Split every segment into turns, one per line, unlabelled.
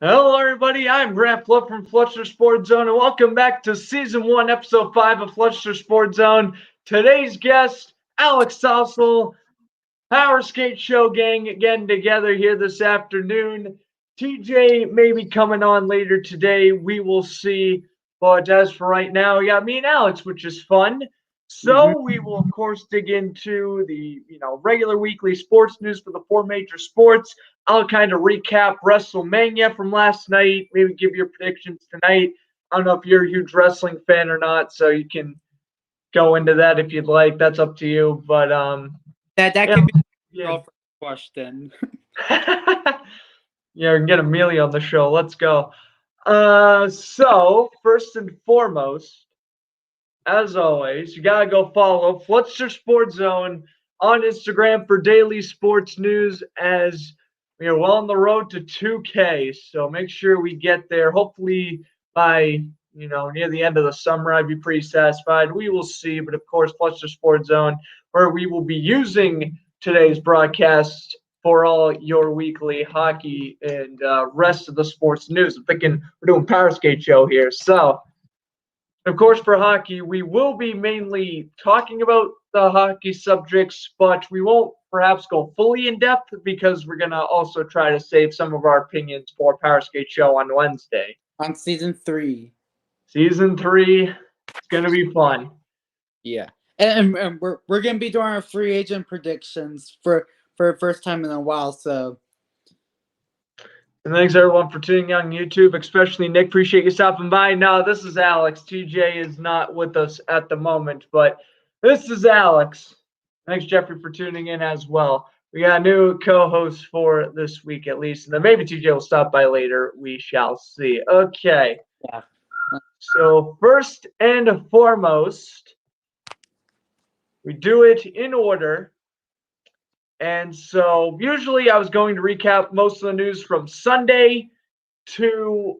Hello, everybody. I'm Grant Flood from Floodsters Sports Zone, and welcome back to Season 1, Episode 5 of Floodsters Sports Zone. Today's guest, Alex Sousel, Power Skate Show gang, getting together here this afternoon. TJ may be coming on later today. We will see. But as for right now, we got me and Alex, which is fun.
Mhm.
So we will, of course, dig into the regular weekly sports news for the four major sports. I'll kind of recap WrestleMania from last night, maybe give your predictions tonight. I don't know if you're a huge wrestling fan or not, so you can go into that if you'd like. That's up to you. But
That
yeah,
could be a
yeah.
girlfriend question.
Yeah, we can get Amelia on the show. Let's go. So first and foremost, as always, you gotta go follow Floodster Sports Zone on Instagram for daily sports news as we are well on the road to 2K. So make sure we get there. Hopefully by near the end of the summer, I'd be pretty satisfied. We will see. But of course, Floodster Sports Zone, where we will be using today's broadcast for all your weekly hockey and rest of the sports news. I'm thinking we're doing Power Skate Show here. So of course, for hockey, we will be mainly talking about the hockey subjects, but we won't perhaps go fully in depth because we're going to also try to save some of our opinions for Power Skate Show on Wednesday.
On season 3.
Season 3, it's going to be fun.
Yeah. And we're gonna be doing our free agent predictions for the first time in a while, so
And thanks everyone for tuning in on YouTube, especially Nick. Appreciate you stopping by. No, this is Alex. TJ is not with us at the moment, but this is Alex. Thanks, Jeffrey, for tuning in as well. We got a new co-host for this week at least, and then maybe TJ will stop by later. We shall see. Okay.
yeah.
So first and foremost, we do it in order. And so usually I was going to recap most of the news from Sunday to,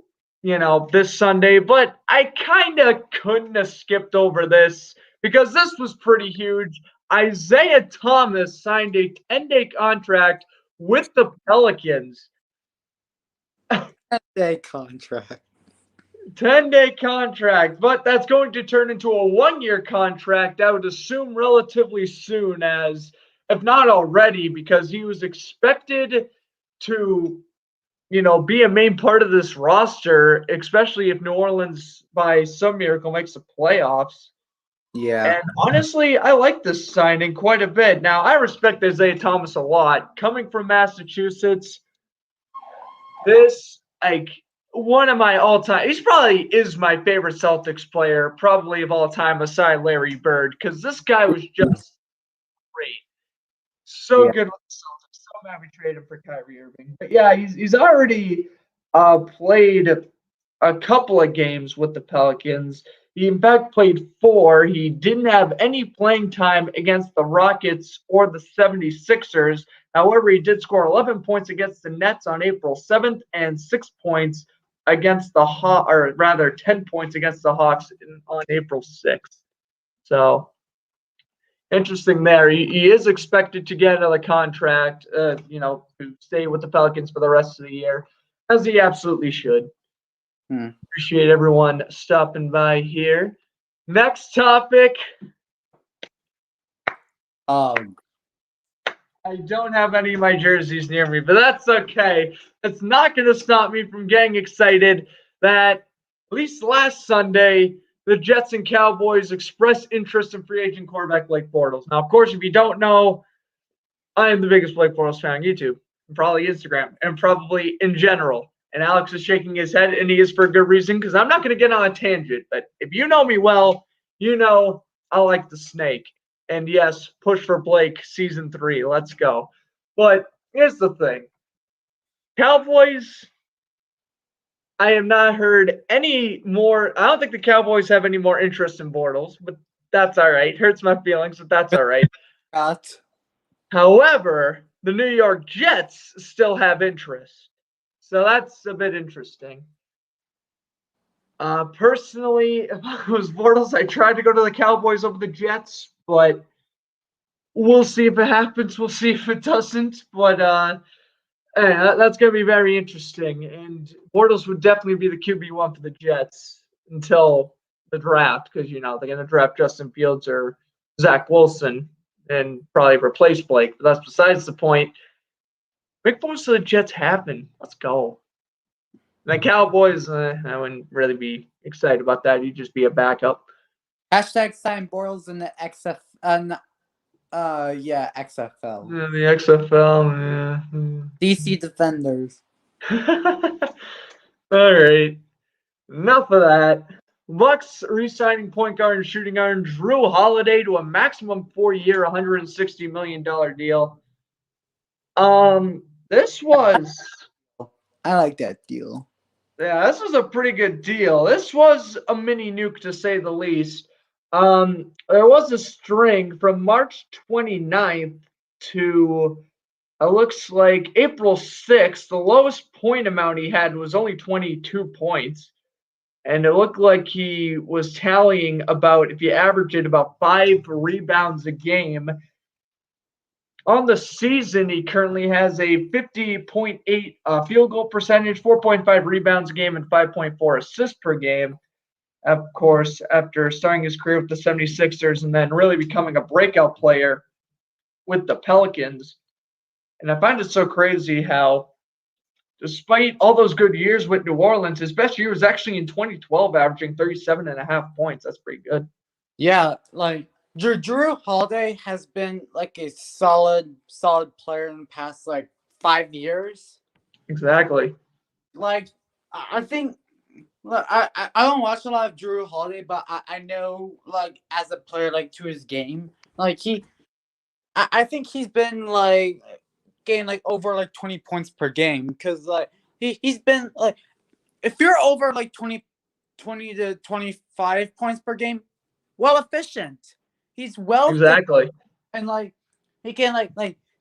this Sunday, but I kind of couldn't have skipped over this because this was pretty huge. Isaiah Thomas signed a 10-day contract with the Pelicans.
10-day contract.
10-day contract, but that's going to turn into a 1-year contract, I would assume relatively soon, as if not already, because he was expected to be a main part of this roster, especially if New Orleans, by some miracle, makes the playoffs.
Yeah.
And honestly, I like this signing quite a bit. Now, I respect Isaiah Thomas a lot. Coming from Massachusetts, this, one of my all-time, he's probably is my favorite Celtics player, probably of all time, aside Larry Bird, because this guy was just great. So
Yeah.
good with the Celtics. So mad we traded him for Kyrie Irving. But yeah, he's already played a couple of games with the Pelicans. He, in fact, played 4. He didn't have any playing time against the Rockets or the 76ers. However, he did score 11 points against the Nets on April 7th and 6 points against the Hawks, or rather 10 points against the Hawks on April 6th. So interesting there. He is expected to get another contract, to stay with the Pelicans for the rest of the year, as he absolutely should. Appreciate everyone stopping by here. Next topic. I don't have any of my jerseys near me, but that's okay. It's not going to stop me from getting excited that at least last Sunday, the Jets and Cowboys expressed interest in free agent quarterback Blake Bortles. Now, of course, if you don't know, I am the biggest Blake Bortles fan on YouTube, and probably Instagram, and probably in general. And Alex is shaking his head, and he is for a good reason, because I'm not going to get on a tangent. But if you know me well, you know I like the snake. And yes, push for Blake season 3. Let's go. But here's the thing. Cowboys, I have not heard any more. I don't think the Cowboys have any more interest in Bortles, but that's all right. Hurts my feelings, but that's all right. However, the New York Jets still have interest. So that's a bit interesting. Personally, if I was Bortles, I tried to go to the Cowboys over the Jets, but we'll see if it happens. We'll see if it doesn't. But Hey, that's going to be very interesting. And Bortles would definitely be the QB1 for the Jets until the draft because, they're going to draft Justin Fields or Zach Wilson and probably replace Blake. But that's besides the point. Big most of the Jets happen. Let's go. The Cowboys, I wouldn't really be excited about that. You'd just be a backup.
Hashtag sign Bortles in the XF. XFL.
Yeah, the XFL. Yeah.
DC Defenders.
All right. Enough of that. Bucks re-signing point guard and shooting guard Drew Holiday to a maximum 4-year, $160 million deal. This was.
I like that deal.
Yeah, this was a pretty good deal. This was a mini nuke to say the least. There was a string from March 29th to looks like April 6th. The lowest point amount he had was only 22 points. And it looked like he was tallying about, if you average it, about 5 rebounds a game. On the season, he currently has a 50.8 field goal percentage, 4.5 rebounds a game, and 5.4 assists per game. Of course, after starting his career with the 76ers and then really becoming a breakout player with the Pelicans. And I find it so crazy how, despite all those good years with New Orleans, his best year was actually in 2012, averaging 37.5 points. That's pretty good.
Yeah, like Drew Holiday has been like a solid player in the past 5 years.
Exactly.
Like I think, look, I don't watch a lot of Drew Holiday, but I know as a player to his game, I think he's been getting over 20 points per game because he's been if you're over 20 to 25 points per game, well efficient. He's well
exactly,
and he can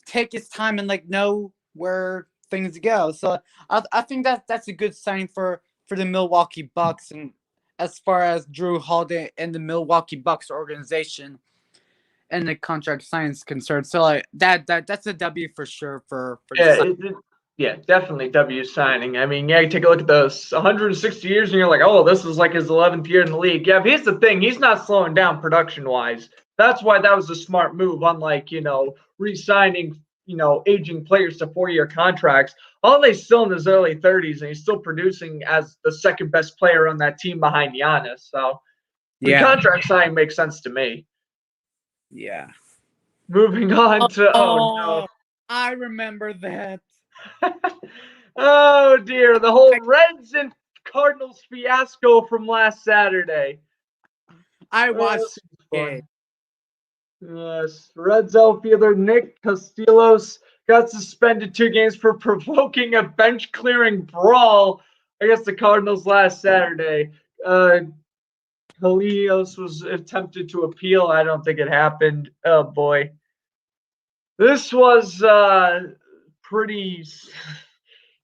take his time and know where things go. So I think that's a good sign for the Milwaukee Bucks, and as far as Drew Holiday and the Milwaukee Bucks organization and the contract signing is concerned. So that's a W for sure for
yeah, definitely W signing. I mean, yeah, you take a look at those 160 years and you're like, oh, this is his 11th year in the league. Yeah, but here's the thing. He's not slowing down production-wise. That's why that was a smart move, unlike, re-signing, aging players to 4-year contracts. Holiday's still in his early 30s, and he's still producing as the second best player on that team behind Giannis. So the contract signing makes sense to me.
Yeah.
Moving on to, no.
I remember that.
Oh dear, the whole Reds and Cardinals fiasco from last Saturday.
I watched it.
Yes, Reds outfielder Nick Castillos got suspended 2 games for provoking a bench-clearing brawl against the Cardinals last Saturday. Castillos was attempted to appeal. I don't think it happened. Oh boy. This was pretty,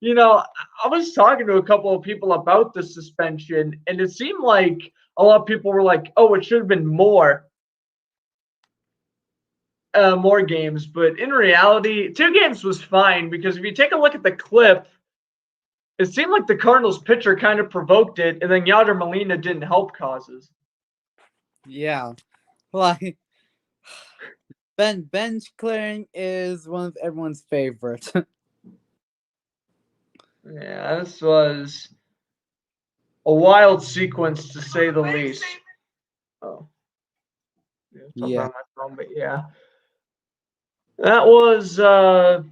I was talking to a couple of people about the suspension, and it seemed like a lot of people were like, oh, it should have been more games. But in reality, 2 games was fine because if you take a look at the clip, it seemed like the Cardinals pitcher kind of provoked it, and then Yadier Molina didn't help causes.
Yeah. Bench clearing is one of everyone's favorites.
Yeah, this was a wild sequence to say the least. Oh.
Yeah.
On my phone, but yeah. That was I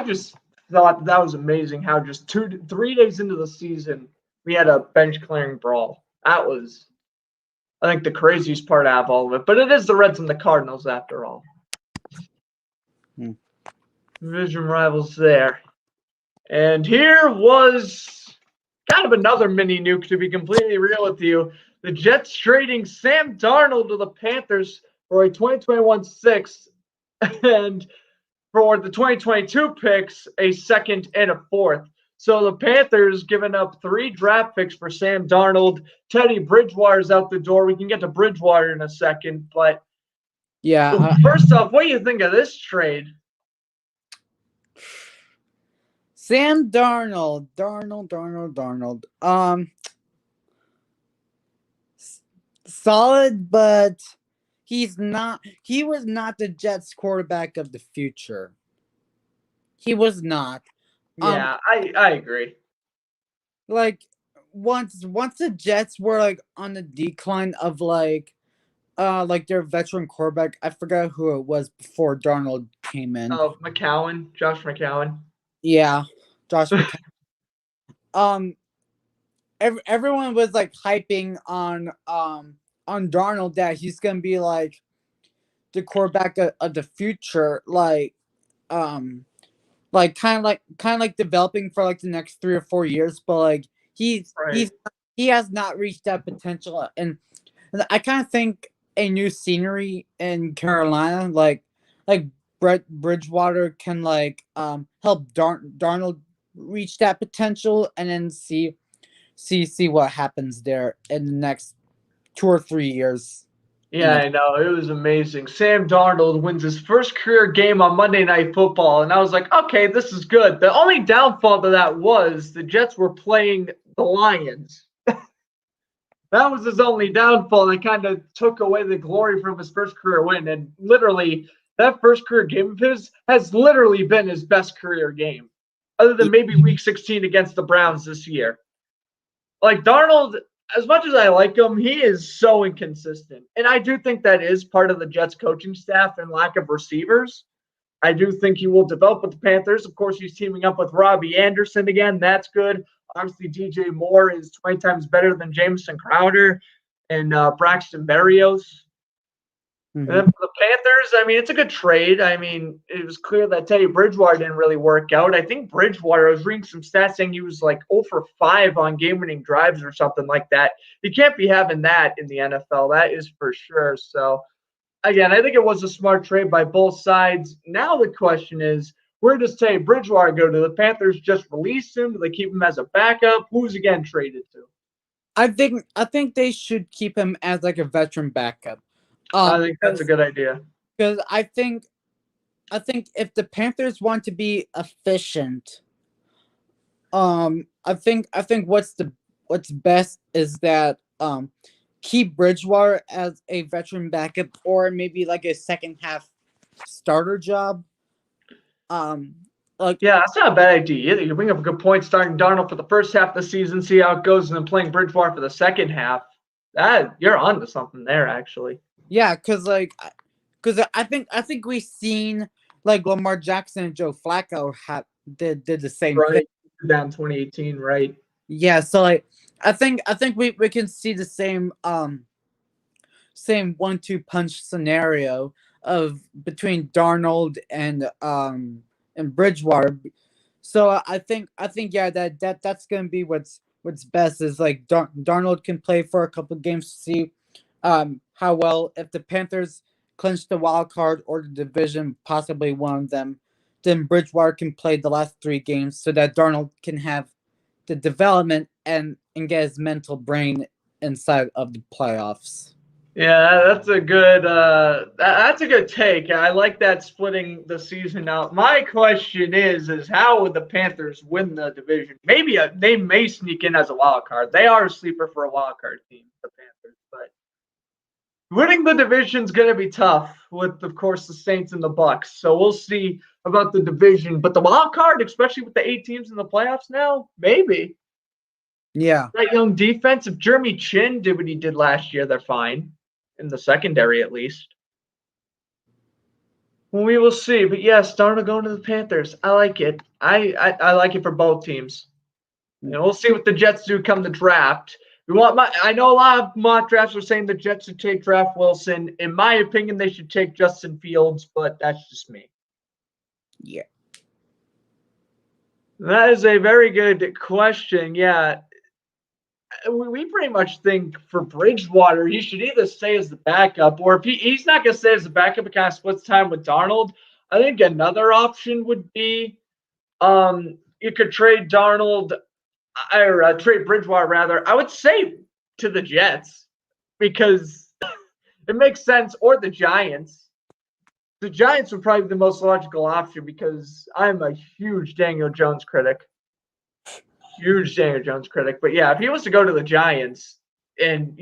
just thought that was amazing how just 3 days into the season we had a bench clearing brawl. That was, I think, the craziest part out of all of it. But it is the Reds and the Cardinals after all. Division rivals there. And here was kind of another mini nuke, to be completely real with you. The Jets trading Sam Darnold to the Panthers for a 2021 sixth, and for the 2022 picks, a second and a fourth. So the Panthers giving up 3 draft picks for Sam Darnold. Teddy Bridgewater's out the door. We can get to Bridgewater in a second, but
yeah.
first off, what do you think of this trade?
Sam Darnold. Solid, but he's not. He was not the Jets quarterback of the future. He was not. Um,
Yeah, I agree.
like once the Jets were like on the decline of like their veteran quarterback. I forgot who it was before Darnold came in.
Oh, Josh McCown.
Yeah, Josh McCown. Um, everyone was like hyping on Darnold that he's gonna be like the quarterback of the future, um like kind of like developing for like the next 3 or 4 years, but like
Right.
he has not reached that potential, and I kind of think a new scenery in Carolina, like Brett Bridgewater, can like help Darnold reach that potential, and then see what happens there in the next 2 or 3 years.
Yeah, I know. It was amazing. Sam Darnold wins his first career game on Monday Night Football, and I was like, okay, this is good. The only downfall to that was the Jets were playing the Lions. That was his only downfall. That kind of took away the glory from his first career win. And literally, that first career game of his has literally been his best career game, other than maybe Week 16 against the Browns this year. Like Darnold, as much as I like him, he is so inconsistent. And I do think that is part of the Jets coaching staff and lack of receivers. I do think he will develop with the Panthers. Of course, he's teaming up with Robbie Anderson again. That's good. Obviously, DJ Moore is 20 times better than Jameson Crowder and Braxton Berrios. And then for the Panthers, I mean, it's a good trade. I mean, it was clear that Teddy Bridgewater didn't really work out. I think Bridgewater, I was reading some stats saying he was like 0 for 5 on game-winning drives or something like that. You can't be having that in the NFL. That is for sure. So, again, I think it was a smart trade by both sides. Now the question is, where does Teddy Bridgewater go? Do the Panthers just release him? Do they keep him as a backup? Who's again traded to?
I think they should keep him as like a veteran backup.
I think that's a good idea.
Because I think if the Panthers want to be efficient, I think what's best is that keep Bridgewater as a veteran backup, or maybe like a second half starter job. Um, like
Yeah, that's not a bad idea either. You bring up a good point, starting Darnold for the first half of the season, see how it goes, and then playing Bridgewater for the second half. That you're onto something there, actually.
yeah, because I think we've seen like Lamar Jackson and Joe Flacco did the same thing.
Right. Down 2018, right?
Yeah, so like I think we can see the same 1-2 punch scenario of between Darnold and Bridgewater. So I think yeah, that's gonna be what's best is like Darnold can play for a couple of games to see how well, if the Panthers clinch the wild card or the division, possibly one of them, then Bridgewater can play the last 3 games so that Darnold can have the development and get his mental brain inside of the playoffs.
Yeah, that's a good take. I like that splitting the season out. My question is how would the Panthers win the division? Maybe they may sneak in as a wild card. They are a sleeper for a wild card team, the Panthers, but winning the division is going to be tough with, of course, the Saints and the Bucks. So we'll see about the division, but the wild card, especially with the 8 teams in the playoffs now, maybe.
Yeah.
That young defense, if Jeremy Chin did what he did last year, they're fine in the secondary at least. Well, we will see. But yes, Darnold going to the Panthers. I like it. I like it for both teams. And we'll see what the Jets do come the draft. I know a lot of mock drafts are saying the Jets should take draft Wilson. In my opinion, they should take Justin Fields, but that's just me.
Yeah.
That is a very good question. Yeah. We pretty much think for Bridgewater, he should either stay as the backup, or if he's not going to stay as the backup, it kind of splits time with Darnold. I think another option would be you could trade Darnold or trade Bridgewater rather. I would say to the Jets because it makes sense, or the Giants. the Giants would probably be the most logical option because I'm a huge Daniel Jones critic. But yeah, if he was to go to the Giants and,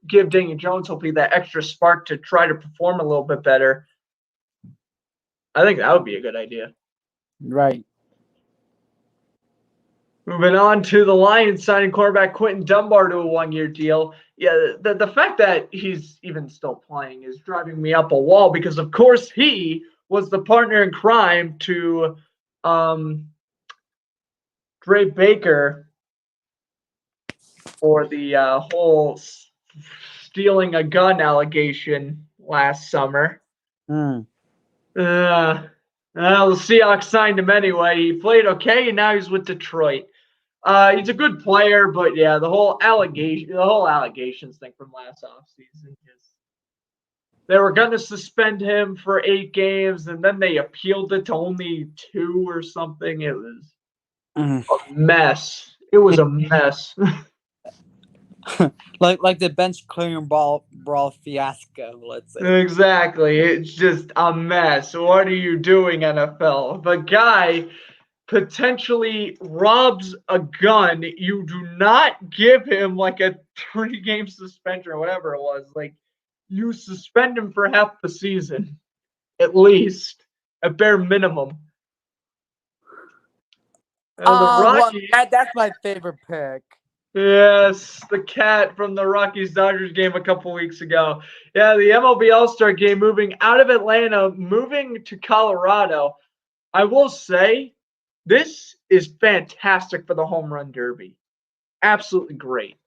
give Daniel Jones hopefully that extra spark to try to perform a little bit better, I think that would be a good idea.
Right.
Moving on to the Lions signing quarterback Quentin Dunbar to a one-year deal. Yeah, the fact that he's even still playing is driving me up a wall because, of course, he was the partner in crime to Dre Baker for the whole stealing a gun allegation last summer. Well, the Seahawks signed him anyway. He played okay, and now he's with Detroit. He's a good player, but yeah, the whole allegations thing from last offseason, they were going to suspend him for 8 games, and then they appealed it to only 2 or something. It was a mess. It was a mess.
like the bench clearing brawl fiasco, let's say.
Exactly. It's just a mess. What are you doing, NFL? The guy potentially robs a gun. You do not give him like a 3-game suspension or whatever it was. Like, you suspend him for half the season, at least, at bare minimum.
That's my favorite pick.
Yes, the cat from the Rockies-Dodgers game a couple weeks ago. Yeah, the MLB All-Star game moving out of Atlanta, moving to Colorado. I will say, this is fantastic for the home run derby. Absolutely great.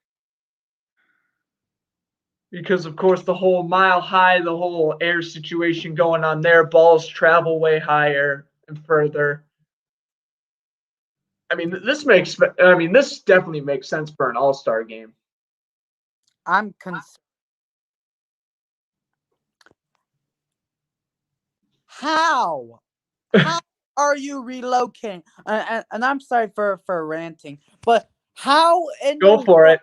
Because, of course, the whole mile high, the whole air situation going on there, balls travel way higher and further. I mean, this definitely makes sense for an all-star game.
I'm concerned. How are you relocating? And I'm sorry for ranting, but how in
Go for it.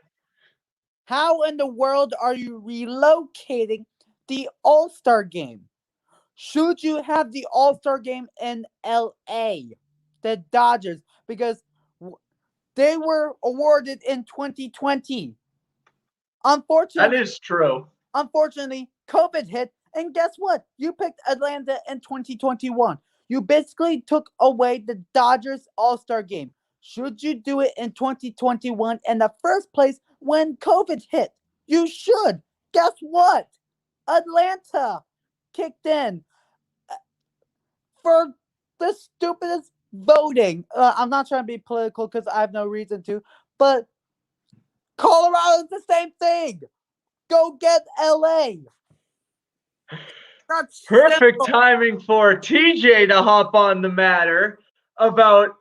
How in the world are you relocating the All-Star game? Should you have the All-Star game in LA, the Dodgers, because they were awarded in 2020.
That is true.
Unfortunately, COVID hit, and guess what? You picked Atlanta in 2021. You basically took away the Dodgers All-Star game. Should you do it in 2021 in the first place when COVID hit? You should. Guess what? Atlanta kicked in for the stupidest voting. I'm not trying to be political because I have no reason to, but Colorado's the same thing. Go get LA. That's
perfect
simple.
timing for TJ to hop on the matter about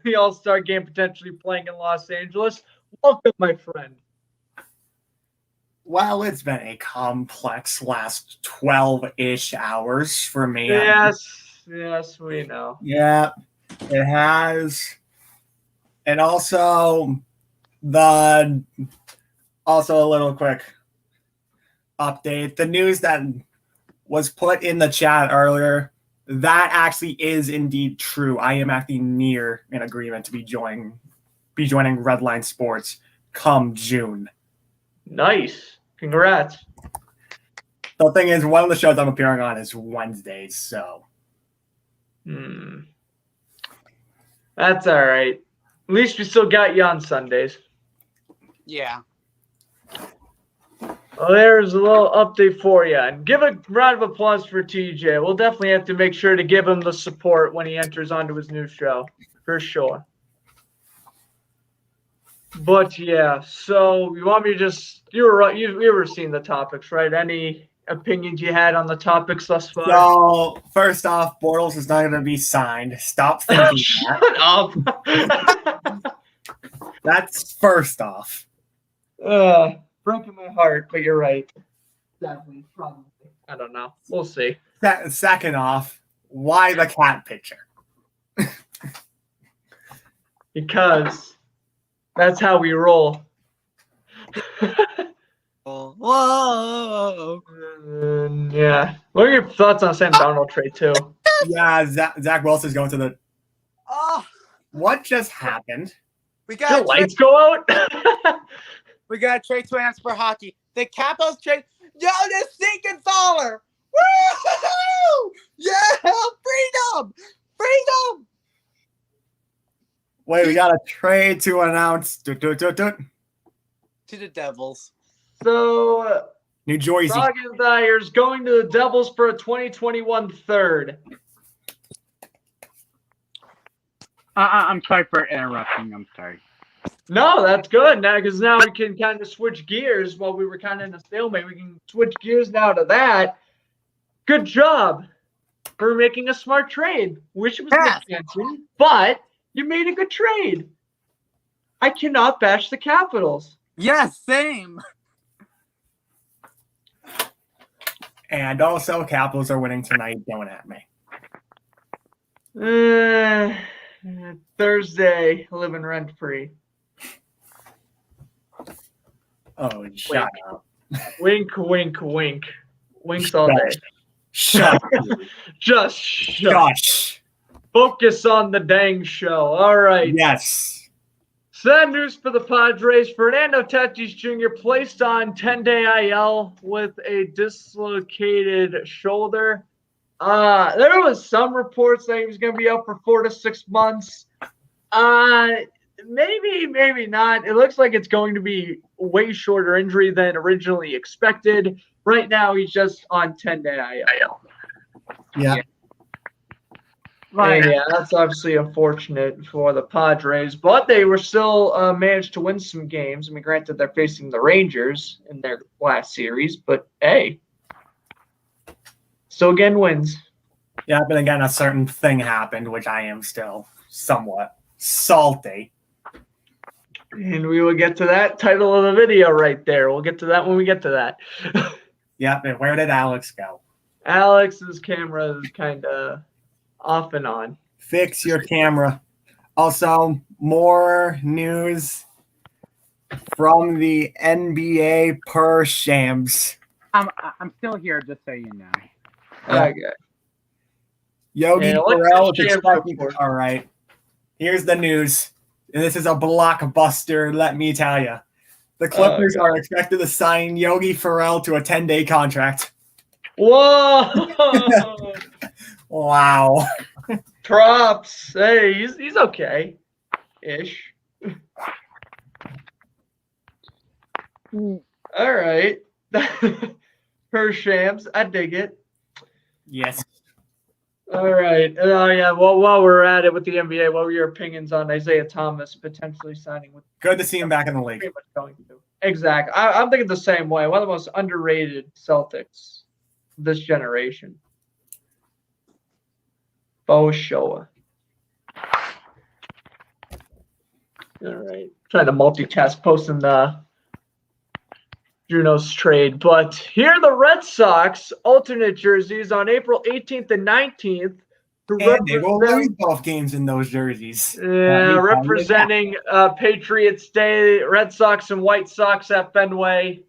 the All-Star game potentially playing in Los Angeles. Welcome, my friend.
Well, it's been a complex last 12-ish hours for me.
Yes, we know.
Yeah, it has. And also a little quick update. The news that was put in the chat earlier, that actually is indeed true. I am actually near an agreement to be joining Redline Sports come June.
Nice. Congrats.
The thing is, one of the shows I'm appearing on is Wednesdays, so.
That's all right. At least we still got you on Sundays.
Yeah.
Well, there's a little update for you. And give a round of applause for TJ. We'll definitely have to make sure to give him the support when he enters onto his new show, for sure. But yeah, so you want me to just you were seeing the topics, right? Any opinions you had on the topics thus far?
So first off, Bortles is not going to be signed. Stop thinking
Shut up.
That's first off.
Broken my heart, but you're right. Definitely, probably. I don't know. We'll see.
Second off, why the cat picture?
Because that's how we roll.
Well, Whoa.
Yeah. What are your thoughts on Sam Darnold trade too?
Yeah, Zach Wilson's going to the.
Oh,
What just happened?
we
Did the
got
lights go out?
trade plans for hockey. The Capitals trade. Yo, this stinking Thaler. Woo! Yeah, freedom, freedom.
Wait, we got a trade to announce.
To the Devils.
So
New Jersey.
Roggenstier's going to the Devils for a 2021 third.
I'm sorry for interrupting. I'm sorry.
No, that's good now because now we can kind of switch gears while we were kind of in a stalemate. We can switch gears now to that. Good job for making a smart trade. Wish it was
Yes.
Nick Jensen, but you made a good trade. I cannot bash the Capitals.
Yes, same.
And also, Capitals are winning tonight. Don't at me.
Thursday, living rent free.
Oh, shut up.
Wink, wink, wink. Winks all day.
Shut up.
Just
Shush.
focus on the dang show. All right.
Yes.
Sad news for the Padres. Fernando Tatis Jr. placed on 10-day IL with a dislocated shoulder. There was some reports that he was going to be out for 4 to 6 months. Maybe, maybe not. It looks like it's going to be a way shorter injury than originally expected. Right now, he's just on 10-day IL.
Yeah.
And yeah, that's obviously unfortunate for the Padres, but they were still managed to win some games. I mean, granted, they're facing the Rangers in their last series, but hey, still getting wins.
Yeah, but again, a certain thing happened, which I am still somewhat salty.
And we will get to that title of the video right there. We'll get to that when we get to that.
Yeah, and where did Alex go?
Alex's camera is kind of off and on.
Fix your camera. Also, more news from the NBA per Shams.
I'm still here, just so you know.
Okay.
Yogi
Yeah, what's
Ferrell
the
is
Shams
expecting.
report?
All right. Here's the news. And this is a blockbuster, let me tell you. The Clippers are expected to sign Yogi Ferrell to a 10-day contract.
Whoa!
Wow.
Props. Hey, he's okay. Ish. All right. Per Shams. I dig it.
Yes.
All right. Oh, yeah. Well, while we're at it with the NBA, what were your opinions on Isaiah Thomas potentially signing with
Good to see him back in the league.
pretty much going to? Exactly. I'm thinking the same way. One of the most underrated Celtics this generation. Bo Showa. All right. Trying to multitask posting the Juno's trade. But here are the Red Sox alternate jerseys on April 18th and 19th.
And they will lose both games in those jerseys.
Representing Patriots Day, Red Sox and White Sox at Fenway.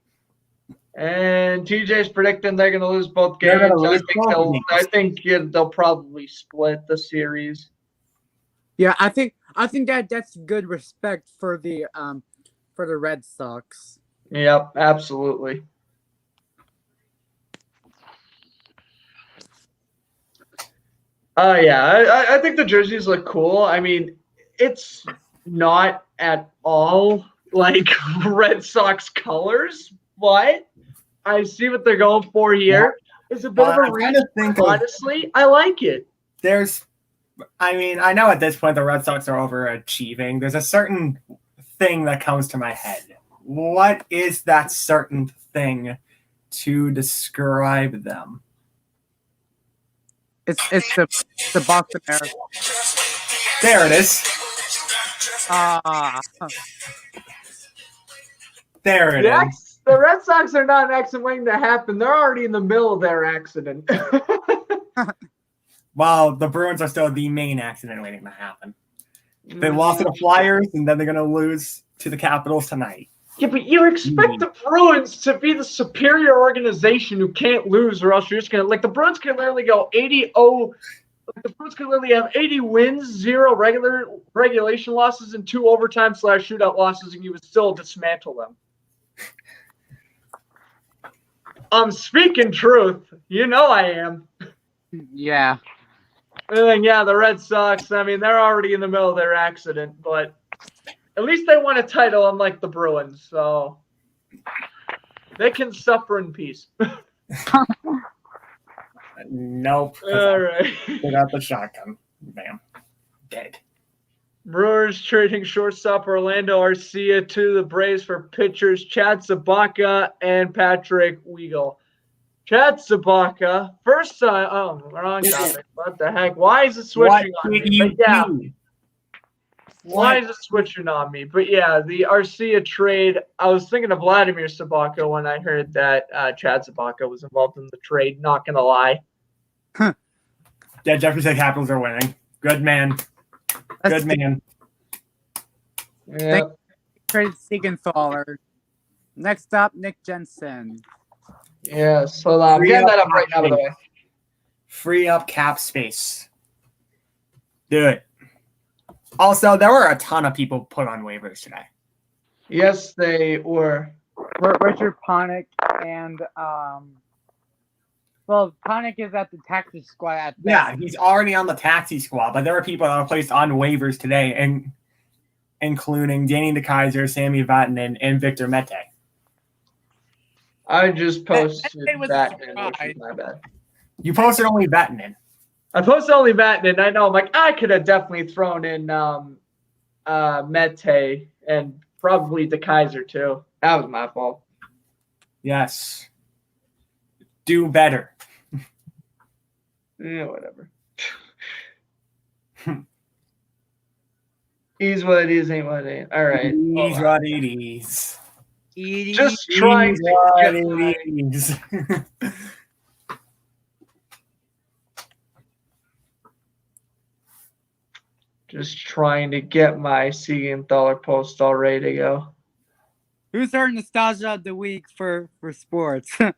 And TJ's predicting they're going to lose both games.
They're gonna lose both games.
I think they'll probably split the series.
Yeah, I think that's good respect for the Red Sox.
Yep, absolutely. Yeah, I think the jerseys look cool. I mean, it's not at all like Red Sox colors, but I see what they're going for here. It's a bit of a reach. Honestly, I like it.
I know at this point the Red Sox are overachieving. There's a certain thing that comes to my head. What is that certain thing to describe them?
It's the Boston Marathon.
There it is. There it is.
The Red Sox are not an accident waiting to happen. They're already in the middle of their accident.
Well, the Bruins are still the main accident waiting to happen. They lost to the Flyers, and then they're going to lose to the Capitals tonight.
Yeah, but you expect the Bruins to be the superior organization who can't lose, or else you're just gonna the Bruins can literally go 80-0. The Bruins can literally have 80 wins, 0 regulation losses, and 2 overtime/shootout losses, and you would still dismantle them. I'm speaking truth. You know I am.
Yeah.
And then, the Red Sox, I mean, they're already in the middle of their accident, but at least they won a title, unlike the Bruins, so they can suffer in peace.
Nope.
All right.
They got the shotgun. Bam. Dead.
Brewers trading shortstop Orlando Arcia to the Braves for pitchers Chad Sabaka and Patrick Weigel. Chad Sabaka, first time. Oh, wrong topic. What the heck? Why is it switching on me? But yeah. Why is it switching on me? But yeah, the Arcia trade. I was thinking of Vladimir Sabaka when I heard that Chad Sabaka was involved in the trade. Not gonna lie.
Yeah, Jeffrey said Capitals are winning. Good man. Good man.
Yeah.
Trade Siegenthaler. Next up, Nick Jensen.
Yeah. So I'm getting that up right now, by the way.
Free up cap space. Do it. Also, there were a ton of people put on waivers today.
Yes, they were.
Richard Panik and Panik is at the taxi squad.
Yeah, he's already on the taxi squad, but there were people that were placed on waivers today, and including Danny DeKeyser, Sammy Vatanen, and Victor Mete.
I just posted
that.
which is my bad.
You posted only Vatanen.
I posted only Vatanen. I know. I'm like, I could have definitely thrown in Mete and probably DeKeyser too. That was my fault.
Yes. Do better.
Yeah, whatever. Is what it is, ain't what it ain't. All right.
Is what it is.
Just trying to get my... Just trying to get my Siegenthaler post all ready to go.
Who's our nostalgia of the week for sports?
Bop,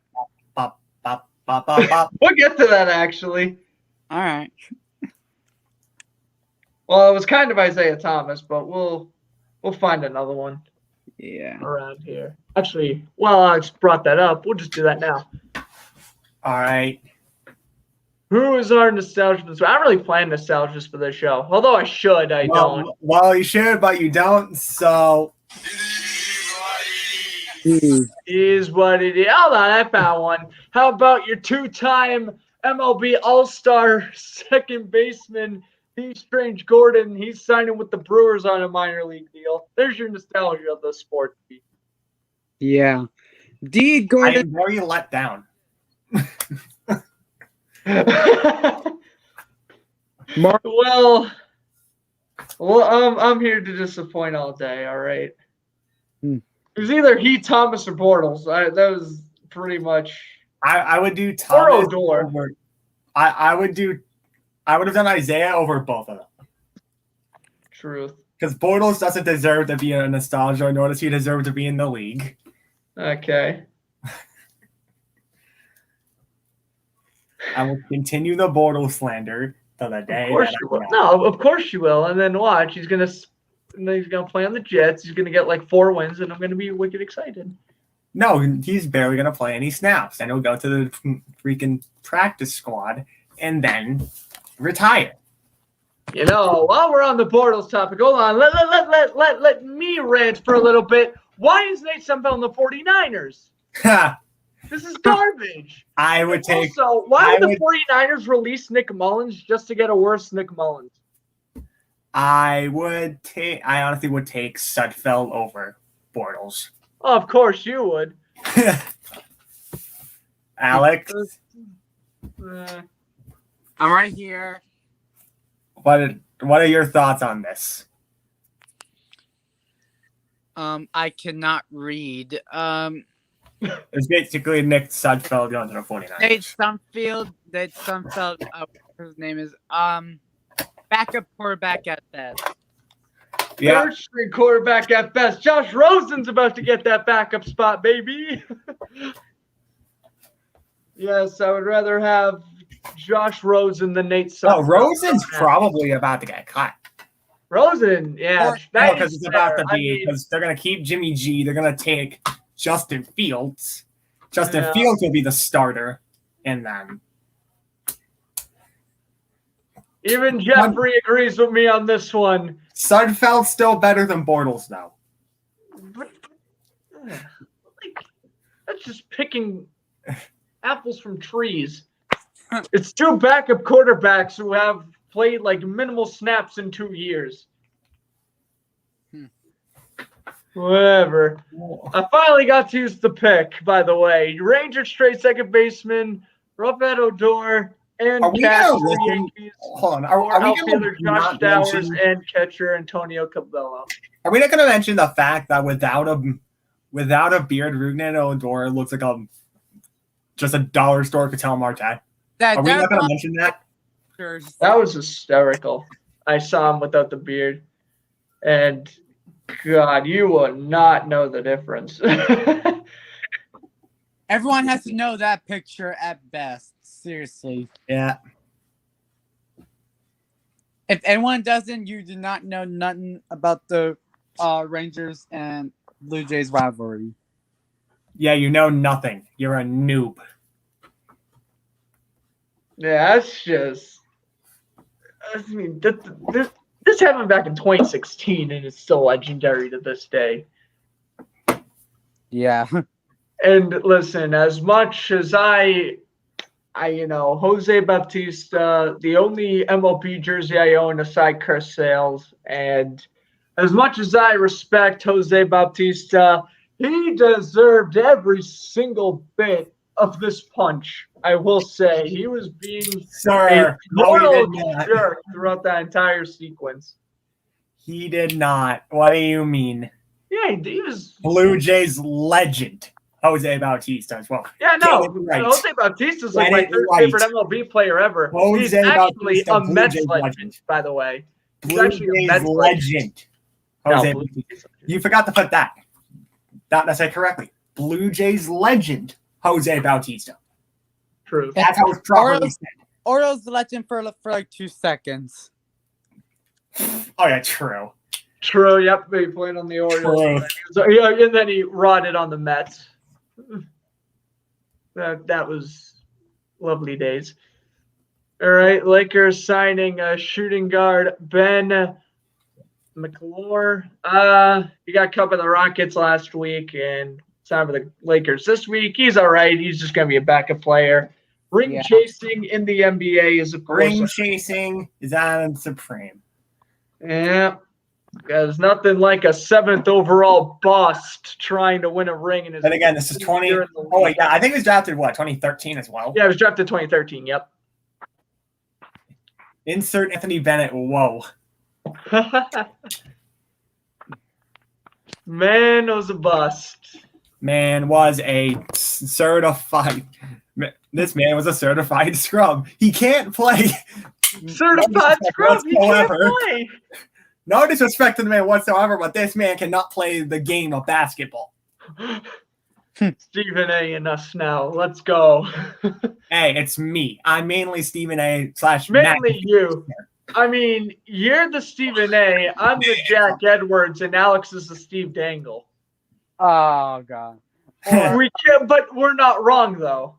bop, bop, bop, bop.
We'll get to that actually.
All right.
Well, it was kind of Isaiah Thomas, but we'll find another one.
Yeah.
Around here. Actually, well, I just brought that up. We'll just do that now.
All right.
Who is our nostalgia? I don't really plan nostalgias for this show. Although I should, I don't.
Well, you should, but you don't, so...
Is what it is. Hold on, I found one. How about your two-time MLB All-Star second baseman, Heath Strange Gordon? He's signing with the Brewers on a minor league deal. There's your nostalgia of the sport.
Yeah. D.
I
Gordon.
am very let down.
Well, I'm here to disappoint all day, all right? It was either he, Thomas, or Bortles. That was pretty much.
I would do Thomas
Odor.
over. I would have done Isaiah over both of them.
Truth.
Because Bortles doesn't deserve to be a nostalgia, nor does he deserve to be in the league.
Okay.
I will continue the Bortles slander till the day.
Of course you will. No, of course you will. And then watch. He's gonna play on the Jets. He's gonna get like 4 wins, and I'm gonna be wicked excited.
No, he's barely gonna play any snaps. Then he'll go to the freaking practice squad and then retire.
You know, while we're on the Bortles topic, hold on. Let me rant for a little bit. Why is Nate Sumfeld in the 49ers? This is garbage.
I would take.
Also, why would the 49ers release Nick Mullins just to get a worse Nick Mullins?
I honestly would take Sudfeld over Bortles.
Oh, of course you would.
Alex?
I'm right here.
What are your thoughts on this?
I cannot read.
It's basically Nick Sudfeld going to the 49ers.
Nate Sumfeld, his name is backup quarterback at best.
Yeah.
Third string quarterback at best. Josh Rosen's about to get that backup spot, baby. Yes, I would rather have Josh Rosen than Nate Sutton.
Oh, Rosen's probably about to get cut.
Rosen, yeah.
Because it's about to be, because they're going to keep Jimmy G. They're going to take Justin Fields. Justin Fields will be the starter in them.
Even Jeffrey agrees with me on this one.
Sudfeld's still better than Bortles, though.
But, that's just picking apples from trees. It's two backup quarterbacks who have played like minimal snaps in 2 years. Whatever. I finally got to use the pick, by the way. Rangers trade second baseman, Rafael Odor, and catcher Yankees.
Hold on. Are we
outfielder Josh Dowers and catcher Antonio Cabello.
Are we not going to mention the fact that without a beard, Rougned Odor looks like just a dollar store Ketel Marte? Are we not going to mention that?
That was hysterical. I saw him without the beard, and God, you will not know the difference.
Everyone has to know that picture at best. Seriously.
Yeah.
If anyone doesn't, you do not know nothing about the Rangers and Blue Jays rivalry.
Yeah, you know nothing. You're a noob.
Yeah, that's just. I mean, this happened back in 2016, and it's still legendary to this day.
Yeah.
And listen, as much as I Jose Bautista, the only MLB jersey I own aside Chris Sales, and as much as I respect Jose Bautista, he deserved every single bit of this punch. I will say he was being a total jerk throughout that entire sequence.
He did not. What do you mean?
Yeah, he was
Blue Jays legend, Jose Bautista as well.
Yeah, no, Jose Bautista is like my third favorite MLB player ever. He's actually a Mets legend, by the way. He's actually a Mets legend.
Jose Bautista. You forgot to put that. Not necessarily correctly. Blue Jays legend, Jose Bautista.
True.
That's how it's properly said.
Orioles legend for like 2 seconds.
Oh, yeah, true.
True, yep. He played on the Orioles. And then he rotted on the Mets. That was lovely days. All right, Lakers signing a shooting guard, Ben McLemore. He got cut by the Rockets last week and signed for the Lakers this week. He's all right. He's just going to be a backup player. Ring chasing in the NBA is, of course.
Ring chasing is on supreme.
Yeah. There's nothing like a 7th overall bust trying to win a ring in his.
And again, this is 20. Oh, wait, yeah. I think it was drafted, 2013 as well?
Yeah, it was drafted 2013. Yep.
Insert Anthony Bennett. Whoa.
Man was a bust.
Man was a certified. This man was a certified scrub. He can't play.
Certified scrub. He can't play.
No disrespect to the man whatsoever, but this man cannot play the game of basketball.
Stephen A. and us now. Let's go.
Hey, it's me. I'm mainly Stephen A. /
Mainly you. I mean, you're the Stephen A. I'm the Jack Edwards, and Alex is the Steve Dangle.
Oh God.
We can't, but we're not wrong though.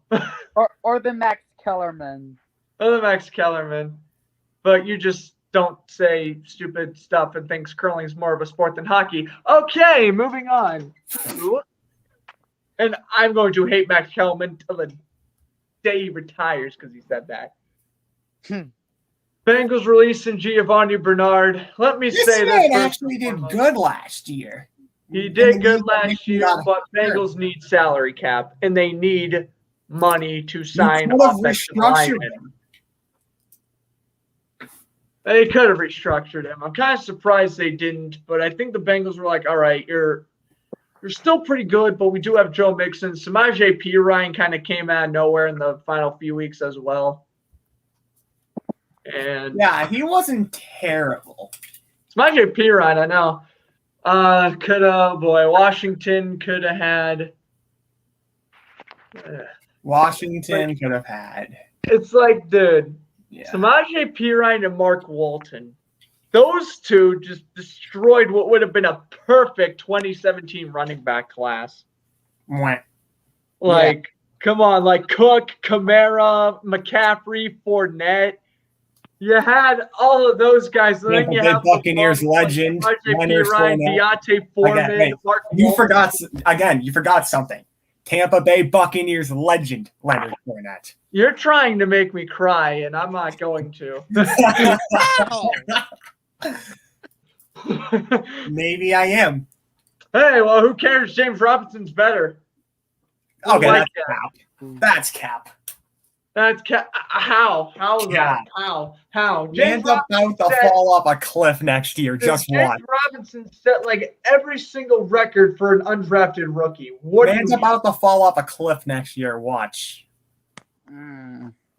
or the Max Kellerman.
Or the Max Kellerman. But you just don't say stupid stuff and thinks curling is more of a sport than hockey. Okay, moving on. And I'm going to hate Max Kellerman till the day he retires because he said that. Bengals releasing Giovanni Bernard. Let me say
this man actually did good last year.
He did good last year, but Bengals need salary cap, and they need money to sign offensive linemen. They could have restructured him. I'm kind of surprised they didn't, but I think the Bengals were like, all right, you're still pretty good, but we do have Joe Mixon. Samaje Perine kind of came out of nowhere in the final few weeks as well. And
yeah, he wasn't terrible.
Samaje Perine, I know. Washington could have had.
Washington could have had.
It's like, dude,
Yeah.
Samaje Perine and Mark Walton. Those two just destroyed what would have been a perfect 2017 running back class.
Mwah.
Like, come on, like Cook, Kamara, McCaffrey, Fournette. You had all of those guys. And then you have
Buccaneers legend,
Samaje Perine, Deontay Foreman, Mark Walton.
You forgot something. Tampa Bay Buccaneers legend, Leonard Fournette.
You're trying to make me cry, and I'm not going to.
Maybe I am.
Hey, well, who cares? James Robinson's better.
Okay,
Like
that's cap.
That's cap. How? How is that? How?
Man's about to fall off a cliff next year. Just
James
watch.
Robinson set like every single record for an undrafted rookie.
Man's about to fall off a cliff next year. Watch.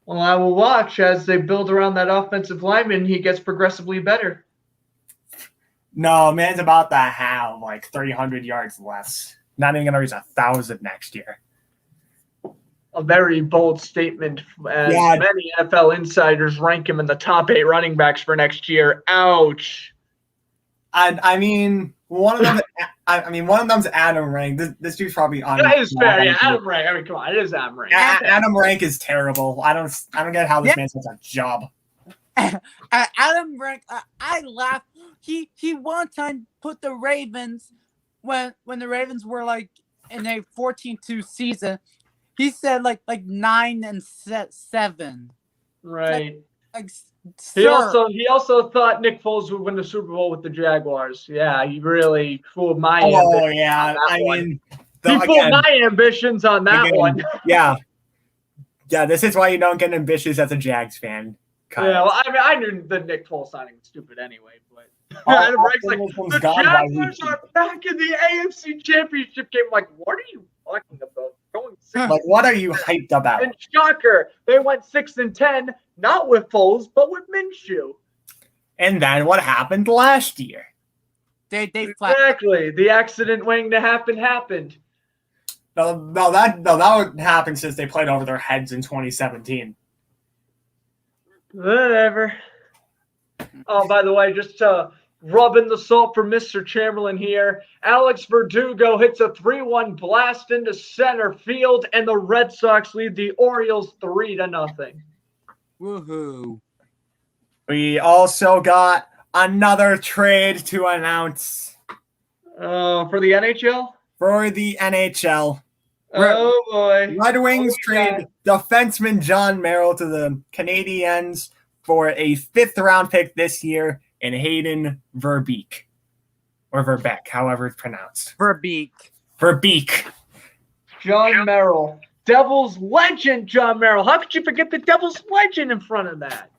Well, I will watch as they build around that offensive lineman. He gets progressively better.
No, man's about to have like 300 yards less. Not even going to reach 1,000 next year.
A very bold statement. Many NFL insiders rank him in the top 8 running backs for next year. Ouch.
I mean, one of them. One of them's Adam Rank. This dude's probably on.
That is fair. Yeah, Adam Rank. I mean, come on, it is Adam Rank.
Adam Rank is terrible. I don't get how this man has a job.
Adam Rank. I laugh. He one time put the Ravens when the Ravens were like in a 14-2 season. He said like 9-7.
Right.
Like
he also thought Nick Foles would win the Super Bowl with the Jaguars. Yeah, he really fooled my ambitions.
Oh yeah,
he fooled my ambitions on that one.
Yeah. This is why you don't get ambitious as a Jags fan.
Yeah, well, I knew the Nick Foles signing was stupid anyway, but Adam Rank's like, the Jaguars are back in the AFC Championship game. Like, what are you talking about?
Like, what are you hyped about?
And shocker, they went 6-10, not with Foles, but with Minshew.
And then what happened last year?
Exactly. The accident waiting to happen happened.
No, that would happen since they played over their heads in 2017.
Whatever. Oh, by the way, just rubbing the salt for Mr. Chamberlain here. Alex Verdugo hits a 3-1 blast into center field, and the Red Sox lead the Orioles 3-0.
Woohoo!
We also got another trade to announce.
For the NHL?
For the NHL.
Oh, boy.
Red Wings trade defenseman John Merrill to the Canadiens for a 5th-round pick this year and Hayden Verbeek. Or Verbeek, however it's pronounced. Verbeek.
John Merrill. Devils legend, John Merrill. How could you forget the Devils legend in front of that?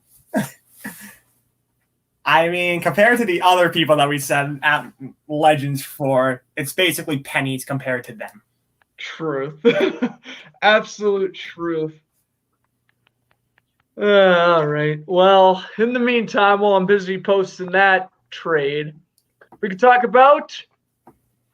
I mean, compared to the other people that we said legends for, it's basically pennies compared to them.
Truth. Absolute truth. All right. Well, in the meantime, while I'm busy posting that trade, we can talk about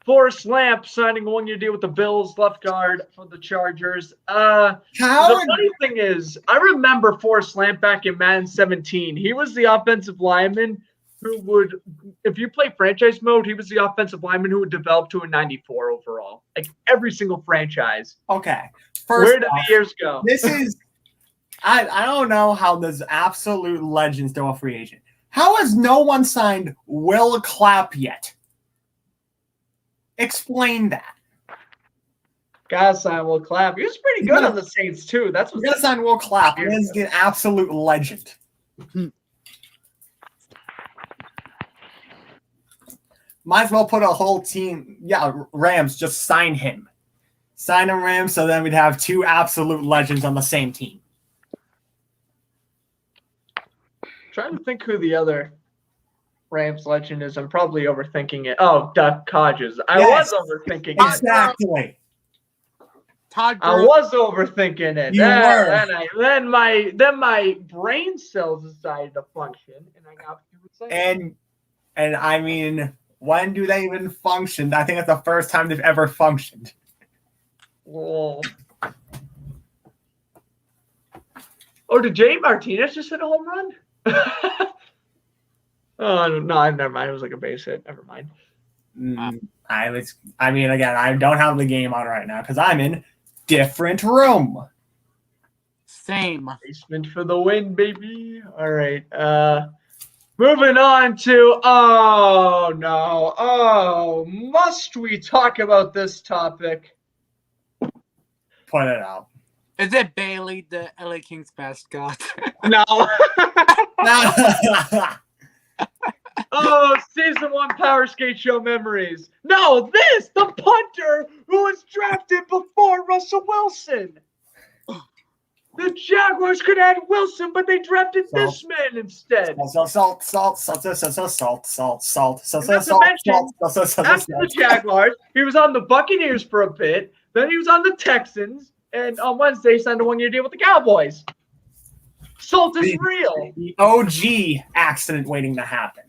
Forrest Lamp signing a 1-year deal with the Bills, left guard for the Chargers. The funny thing is, I remember Forrest Lamp back in Madden 17. He was the offensive lineman who would, if you play franchise mode, he was the offensive lineman who would develop to a 94 overall. Like every single franchise.
Okay.
Where did the years go?
This is, I don't know how this absolute legend still a free agent. How has no one signed Will Clapp yet? Explain that.
Gotta sign Will Clapp. He was pretty good on the Saints too. That's what.
Gotta sign Will Clapp. He is an absolute legend. Might as well put a whole team. Yeah, Rams. Just sign him. Sign him, Rams. So then we'd have 2 absolute legends on the same team.
Trying to think who the other Rams legend is. I'm probably overthinking it. Oh, Duck Hodges. I was overthinking it.
Exactly.
I
was overthinking it.
You were.
Then my brain cells decided to function, and I got what you were saying.
And And I mean, when do they even function? I think it's the first time they've ever functioned.
Whoa. Oh, did Jay Martinez just hit a home run? Oh, no, never mind. It was like a base hit. Never mind.
I mean, again, I don't have the game on right now because I'm in different room.
Same.
Basement for the win, baby. All right. Moving on to, oh, no. Oh, must we talk about this topic?
Point it out.
Is it Bailey, the LA Kings mascot?
No. Oh, season 1 Power Skate Show memories. No, the punter who was drafted before Russell Wilson. The Jaguars could add Wilson, but they drafted this man instead.
Salt.
After the Jaguars, he was on the Buccaneers for a bit. Then he was on the Texans, and on Wednesday, he signed a 1-year deal with the Cowboys. Salt is real.
The OG accident waiting to happen.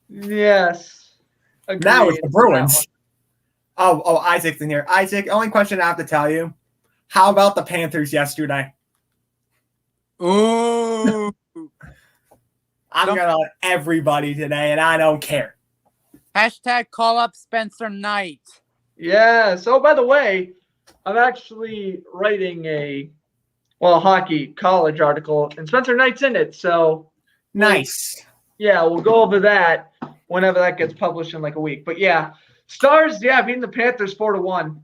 Yes. Agreed.
Now it's the Bruins. Oh, Isaac's in here. Isaac, only question I have to tell you. How about the Panthers yesterday?
Ooh.
I'm going to let everybody today, and I don't care.
Hashtag call up Spencer Knight.
Yeah. So, by the way, I'm actually writing a hockey college article, and Spencer Knight's in it. So
nice.
We'll go over that whenever that gets published in like a week. But yeah, Stars, beating the Panthers 4-1.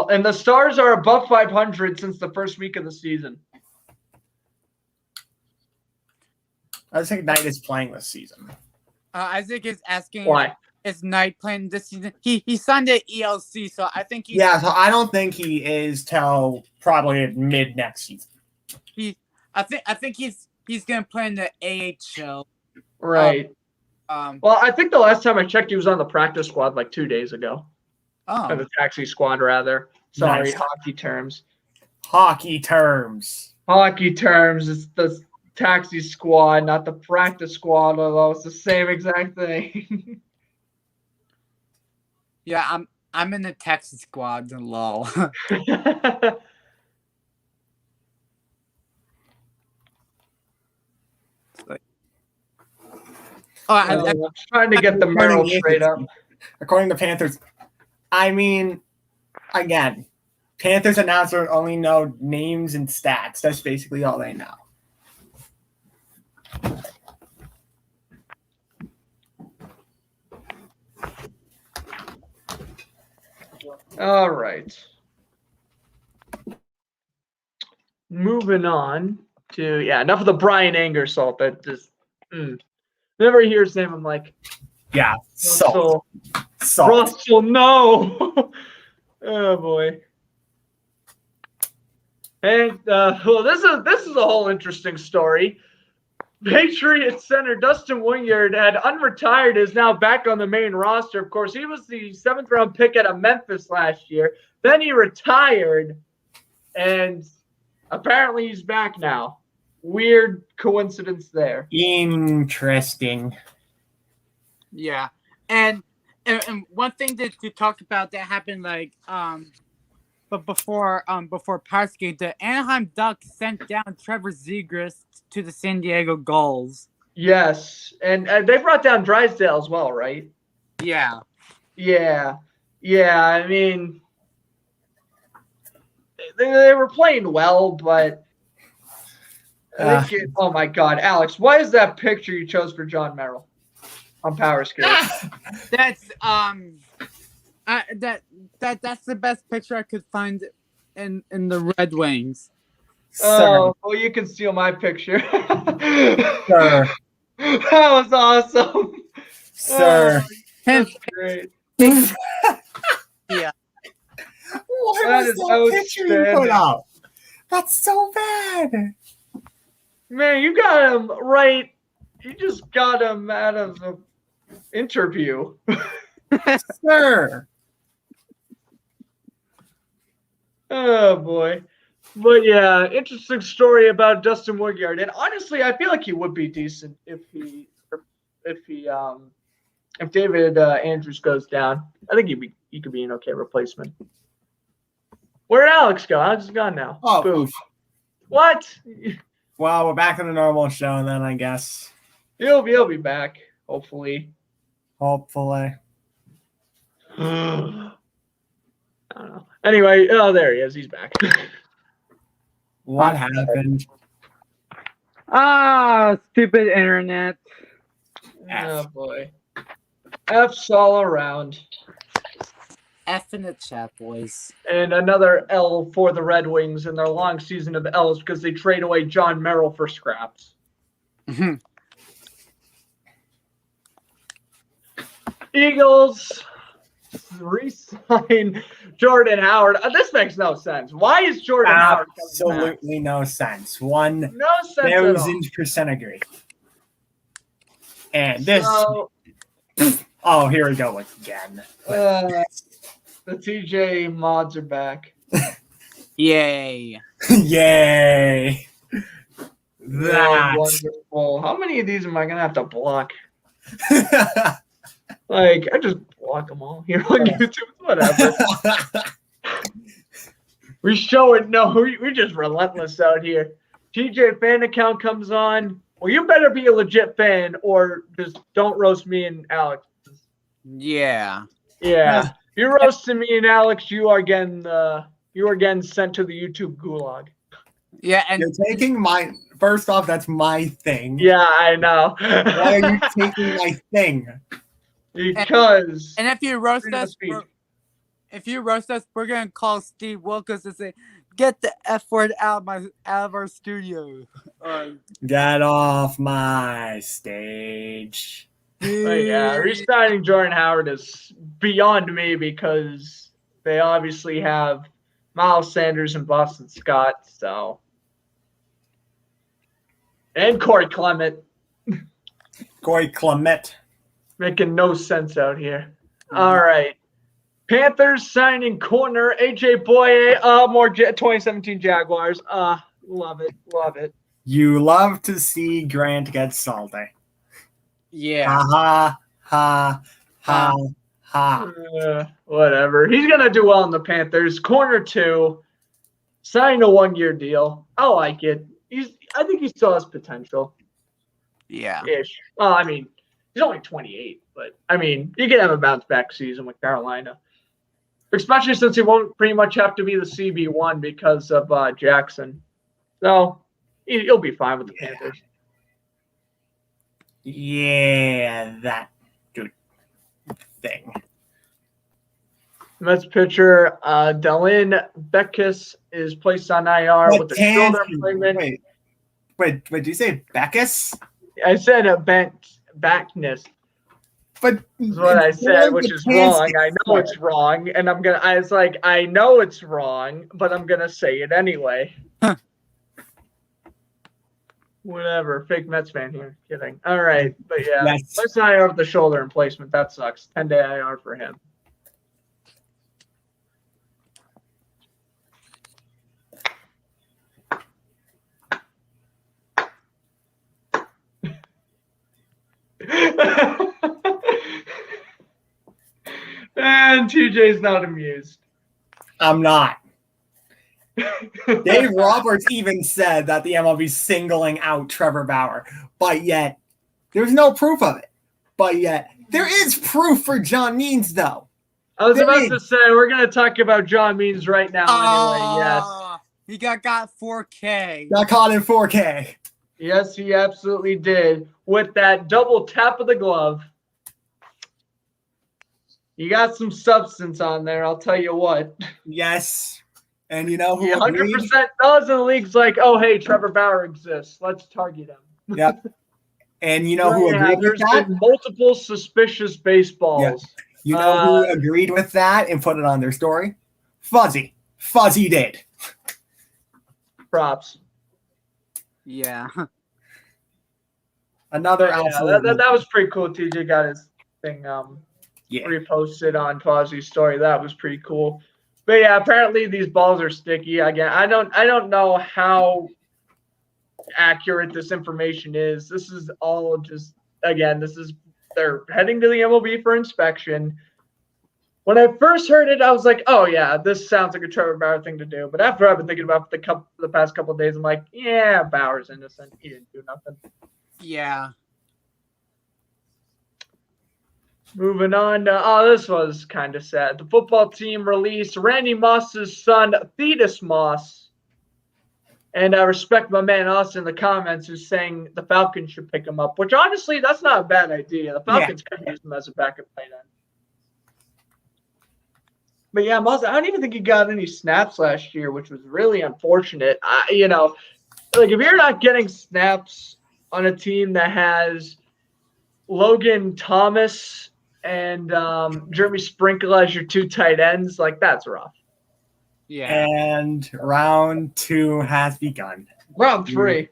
And the Stars are above 500 since the first week of the season.
I think Knight is playing this season.
Isaac is asking
why
is Knight playing this season. He signed an ELC, so I think he's
so I don't think he is till probably mid next season.
I think he's gonna play in the AHL.
Right. Well, I think the last time I checked, he was on the practice squad like 2 days ago. Or the taxi squad, rather. Sorry,
Nice.
hockey terms.
Hockey terms.
It's the taxi squad, not the practice squad, although it's the same exact thing.
Yeah, I'm in the Texas squad. Lol.
I'm trying to get the Merrill straight up.
According to Panthers, I mean, again, Panthers announcer only know names and stats. That's basically all they know.
All right. Moving on to, enough of the Brian Anger salt. That just, whenever I hear his name, I'm like,
Salt.
Russell, no. Oh, boy. And, this is a whole interesting story. Patriots center Dustin Wingard had unretired, is now back on the main roster. Of course, he was the 7th-round pick out of Memphis last year. Then he retired, and apparently he's back now. Weird coincidence there.
Interesting.
Yeah, and one thing that you talked about that happened but before Parsky, the Anaheim Ducks sent down Trevor Zegras to the San Diego Gulls.
Yes, and they brought down Drysdale as well, right?
Yeah.
I mean, they were playing well, but I think oh my God, Alex, why is that picture you chose for John Merrill on Power Skate?
That's that's the best picture I could find in the Red Wings.
Oh, well, you can steal my picture.
Sir.
That was awesome.
Sir.
That's great.
Yeah.
What
That
was
is
that picture you put
outstanding.
up? That's so bad.
Man, you got him right. You just got him out of the interview.
Sir.
Oh, boy. But, yeah, interesting story about Dustin Wingard. And honestly, I feel like he would be decent if he if David Andrews goes down. I think he could be an okay replacement. Where'd Alex go? Alex is gone now.
Oh,
Boom.
oof.
What?
Well, we're back on the normal show then, I guess.
He'll be back, hopefully.
Hopefully.
I don't know. Anyway, oh, there he is. He's back.
What happened?
Stupid internet.
Oh, boy. F's all around.
F in the chat, boys.
And another L for the Red Wings in their long season of L's because they trade away John Merrill for scraps. Eagles re-sign Jordan Howard. This makes no sense. Why is Jordan Howard coming back?
Absolutely no sense.
No sense at all.
1,000% agree. And this.
So,
oh, here we go again.
the TJ mods are back.
Yay.
Yay. That.
Wonderful. How many of these am I going to have to block? Like, I just block them all here on YouTube. Whatever. We show it. No, we're just relentless out here. TJ fan account comes on. Well, you better be a legit fan or just don't roast me and Alex.
Yeah.
Yeah. You're roasting me and Alex, you are getting sent to the YouTube gulag.
Yeah, and
You're taking my first off, that's my thing.
Yeah, I know.
Why are you taking my thing?
Because
and if you roast
freedom of
us,
speech.
we're gonna call Steve Wilkes and say, "Get the F word out of our studio."
Get off my stage.
But yeah, re-signing Jordan Howard is beyond me because they obviously have Miles Sanders and Boston Scott, so and Corey Clement.
Corey Clement.
Making no sense out here. All right. Panthers signing corner AJ Boye. More 2017 Jaguars. Love it. Love it.
You love to see Grant get salty.
Yeah.
Ha ha ha ha.
Whatever. He's gonna do well in the Panthers. Corner 2. Signing a 1-year deal. I like it. I think he still has potential.
Yeah.
Ish. Well, I mean, he's only 28, but I mean, you can have a bounce back season with Carolina, especially since he won't pretty much have to be the CB1 because of Jackson. So he'll be fine with the Panthers.
Yeah, that dude thing.
Mets pitcher Delin Beckus is placed on IR with a shoulder improvement.
Wait, did you say Beckus?
I said a backness.
But
is what I said, which is wrong. I know it's wrong, and I know it's wrong, but I'm gonna say it anyway.
Huh.
Whatever, fake Mets fan here. Kidding. All right, but yeah,
Yes.
let's not IR with the shoulder replacement. That sucks. 10-day IR for him. And TJ's not amused.
I'm not. Dave Roberts even said that the MLB's singling out Trevor Bauer, but yet there's no proof of it. But yet there is proof for John Means, though.
I was about to say we're going to talk about John Means right now. Anyway, yes.
He got 4K.
Got caught in 4K.
Yes, he absolutely did. With that double tap of the glove. You got some substance on there, I'll tell you what.
Yes. And you know who
100% does, and the league's like, oh, hey, Trevor Bauer exists. Let's target him.
Yep. And you know who agreed with that?
There's been multiple suspicious baseballs.
Yep. You know who agreed with that and put it on their story? Fuzzy. Fuzzy did.
Props.
Yeah.
Another
that was pretty cool. TJ got his thing reposted on Fuzzy's story. That was pretty cool. But yeah, apparently these balls are sticky. Again, I don't know how accurate this information is. This is all just again, they're heading to the MLB for inspection. When I first heard it, I was like, "Oh yeah, this sounds like a Trevor Bauer thing to do." But after I've been thinking about the past couple of days, I'm like, "Yeah, Bauer's innocent. He didn't do nothing."
Yeah.
Moving on to, this was kind of sad. The football team released Randy Moss's son, Thetis Moss. And I respect my man Austin in the comments who's saying the Falcons should pick him up, which honestly, that's not a bad idea. The Falcons could use him as a backup tight end. But yeah, Moss, I don't even think he got any snaps last year, which was really unfortunate. Like if you're not getting snaps on a team that has Logan Thomas and Jeremy Sprinkle as your 2 tight ends, like that's rough.
Yeah.
And round 2 has begun.
Round 3.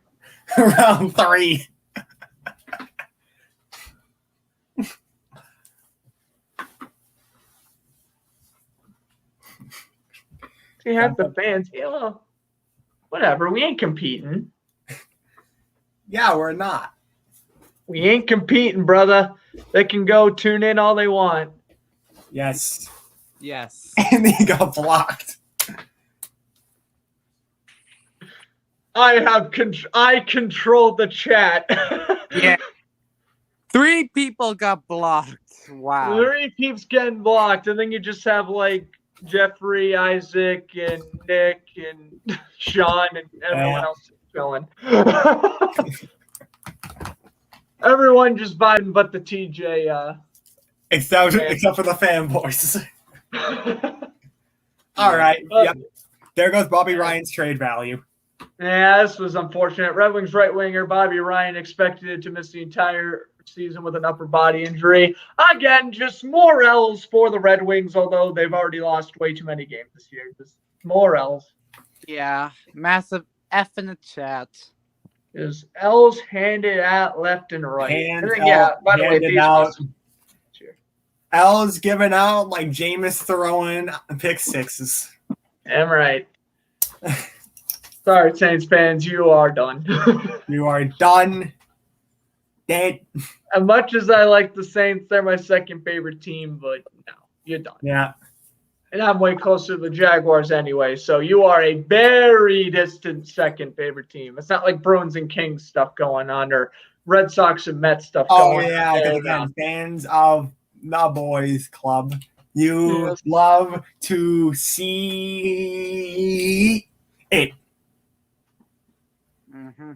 Round 3.
See, half the fans, whatever. We ain't competing.
Yeah, we're not.
We ain't competing, brother. They can go tune in all they want.
Yes.
Yes.
And he got blocked.
I control the chat.
Yeah. 3 people got blocked. Wow.
3 peeps getting blocked, and then you just have like Jeffrey, Isaac, and Nick, and Sean, and everyone else chilling. Everyone just vibing, but the TJ.
Except for the fanboys. All right. Yep. There goes Bobby Ryan's trade value.
Yeah, this was unfortunate. Red Wings right winger Bobby Ryan expected to miss the entire season with an upper body injury. Again, just more L's for the Red Wings, although they've already lost way too many games this year. Just more L's.
Yeah, massive F in the chat.
Is L's handed out left and right.
And
by the way, these
out. L's giving out like Jameis throwing pick sixes.
I'm right. Sorry, Saints fans, you are done.
You are done. Dead.
As much as I like the Saints, they're my second favorite team, but no, you're done.
Yeah.
And I'm way closer to the Jaguars anyway, so you are a very distant second favorite team. It's not like Bruins and Kings stuff going on or Red Sox and Mets stuff going on. Oh, yeah,
because again, fans of the boys club, you love to see it.
Mm-hmm.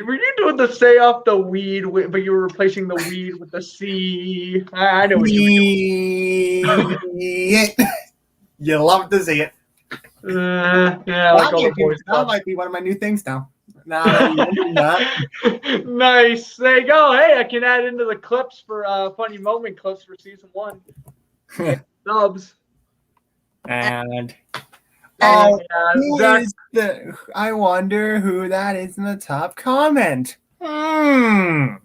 Were you doing the say off the weed, but you were replacing the weed with the C? I know what you were doing.
You love to see it.
Yeah, like all the boys.
That might be one of my new things now.
Nice. There you go. Hey, I can add into the clips for funny moment clips for season 1. Subs.
And
Zach,
I wonder who that is in the top comment.
Yeah,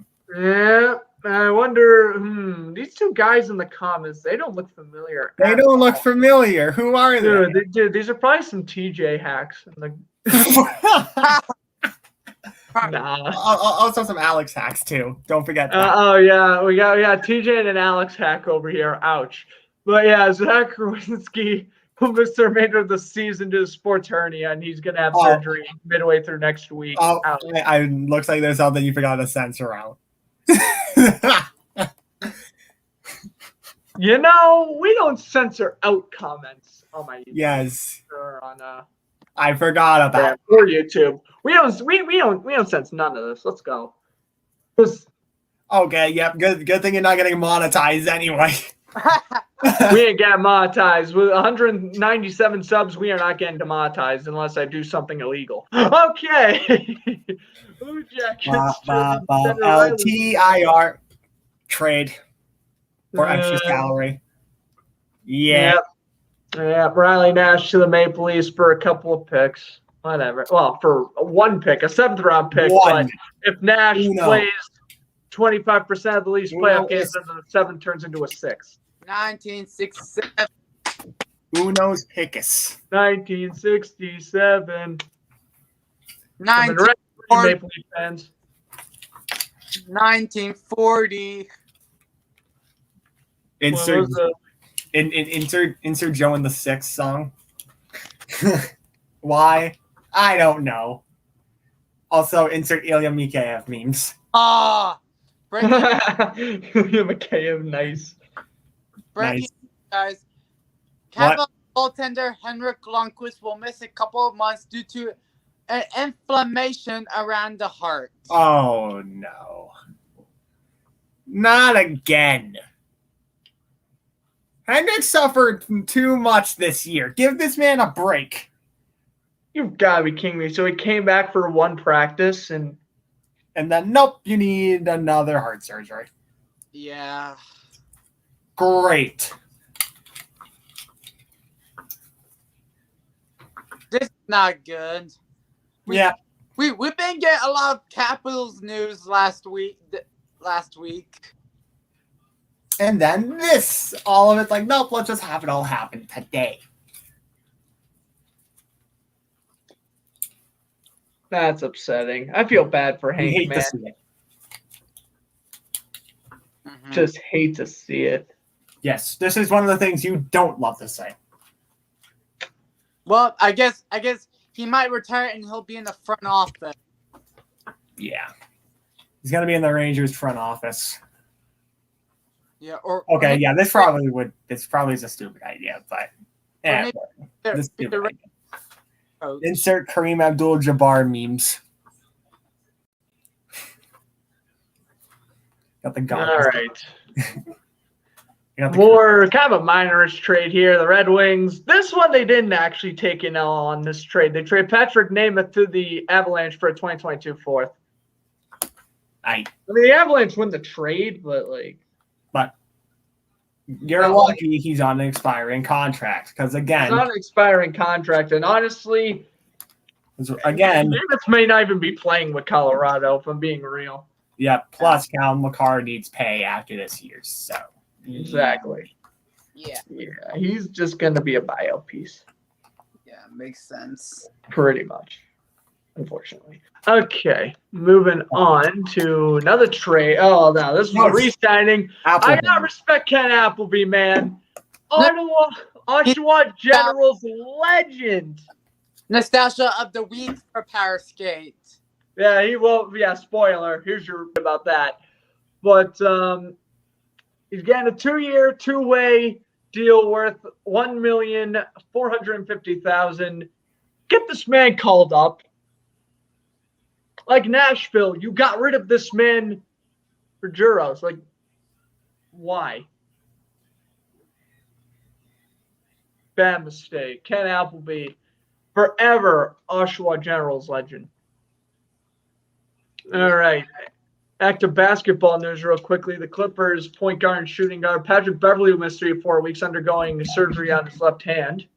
I wonder. These 2 guys in the comments, they don't look familiar.
They don't look familiar. Who are they?
Dude, these are probably some TJ hacks. Nah.
Also some Alex hacks too. Don't forget that.
Yeah, we got TJ and an Alex hack over here. Ouch. But yeah, Zach Kowinski will miss the remainder of the season due to sports hernia, and he's gonna have surgery midway through next week.
Looks like there's something you forgot to censor out.
We don't censor out comments on my YouTube.
Yes.
Or on
I forgot about
or YouTube. We don't censor none of this. Let's go.
Okay, yep. Good thing you're not getting monetized anyway.
We ain't getting monetized. With 197 subs, we are not getting demonetized unless I do something illegal. Okay. Blue Jackets.
LTIR trade for extra salary. Yeah.
Yeah, Riley Nash to the Maple Leafs for a couple of picks. Whatever. Well, for 1 pick, a 7th round pick. But if Nash plays 25% of the Leafs playoff games, then the 7 turns into a 6.
1967.
Uno's Pickus.
1967.
Maple
Leaf fans.
1940.
Insert Joe in the Six song. Why? I don't know. Also, insert Ilya Mikheyev memes.
Breaking
Mikheyev, nice.
nice. Guys.
What?
Goaltender Henrik Lundqvist will miss a couple of months due to an inflammation around the heart.
Oh, no. Not again. Henrik suffered too much this year. Give this man a break.
You've got to be kidding me. So he came back for one practice and
then, nope, you need another heart surgery.
Yeah.
Great.
This is not good. We've been getting a lot of Capitals news last week.
And then this, all of it's like, nope, let's just have it all happen today.
That's upsetting. I feel bad for Hank,
hate
man.
to see it.
Mm-hmm.
Just hate to see it.
Yes, this is one of the things you don't love to say.
Well, I guess he might retire and he'll be in the front office.
Yeah. He's going to be in the Rangers front office.
Yeah,
this probably is a stupid idea, but stupid idea. Insert Kareem Abdul-Jabbar memes. Got the gun.
All right. More kind of a minorish trade here. The Red Wings. This one they didn't actually take an L on this trade. They trade Patrick Nemeth to the Avalanche for a 2022 fourth. I mean, the Avalanche win the trade, but
you're lucky he's on an expiring contract because again,
he's on an expiring contract, and honestly,
again,
Nemeth may not even be playing with Colorado. If I'm being real.
Yeah. Plus, Cal McCarr needs pay after this year, so.
Exactly.
Yeah.
He's just going to be a bio piece.
Yeah, makes sense.
Pretty much, unfortunately. Okay, moving on to another trade. Oh, no, this is a re-signing. I got to respect Ken Appleby, man. Oshawa Generals legend.
Nostalgia of the week for Power Skate.
Yeah, he will. Yeah, spoiler. Here's your about that. But he's getting a 2-year, two-way deal worth $1,450,000. Get this man called up. Like Nashville, you got rid of this man for Juros. Like, why? Bad mistake. Ken Appleby, forever Oshawa Generals legend. All right. Back to basketball news real quickly. The Clippers point guard and shooting guard Patrick Beverley will miss 3 to 4 weeks undergoing surgery on his left hand.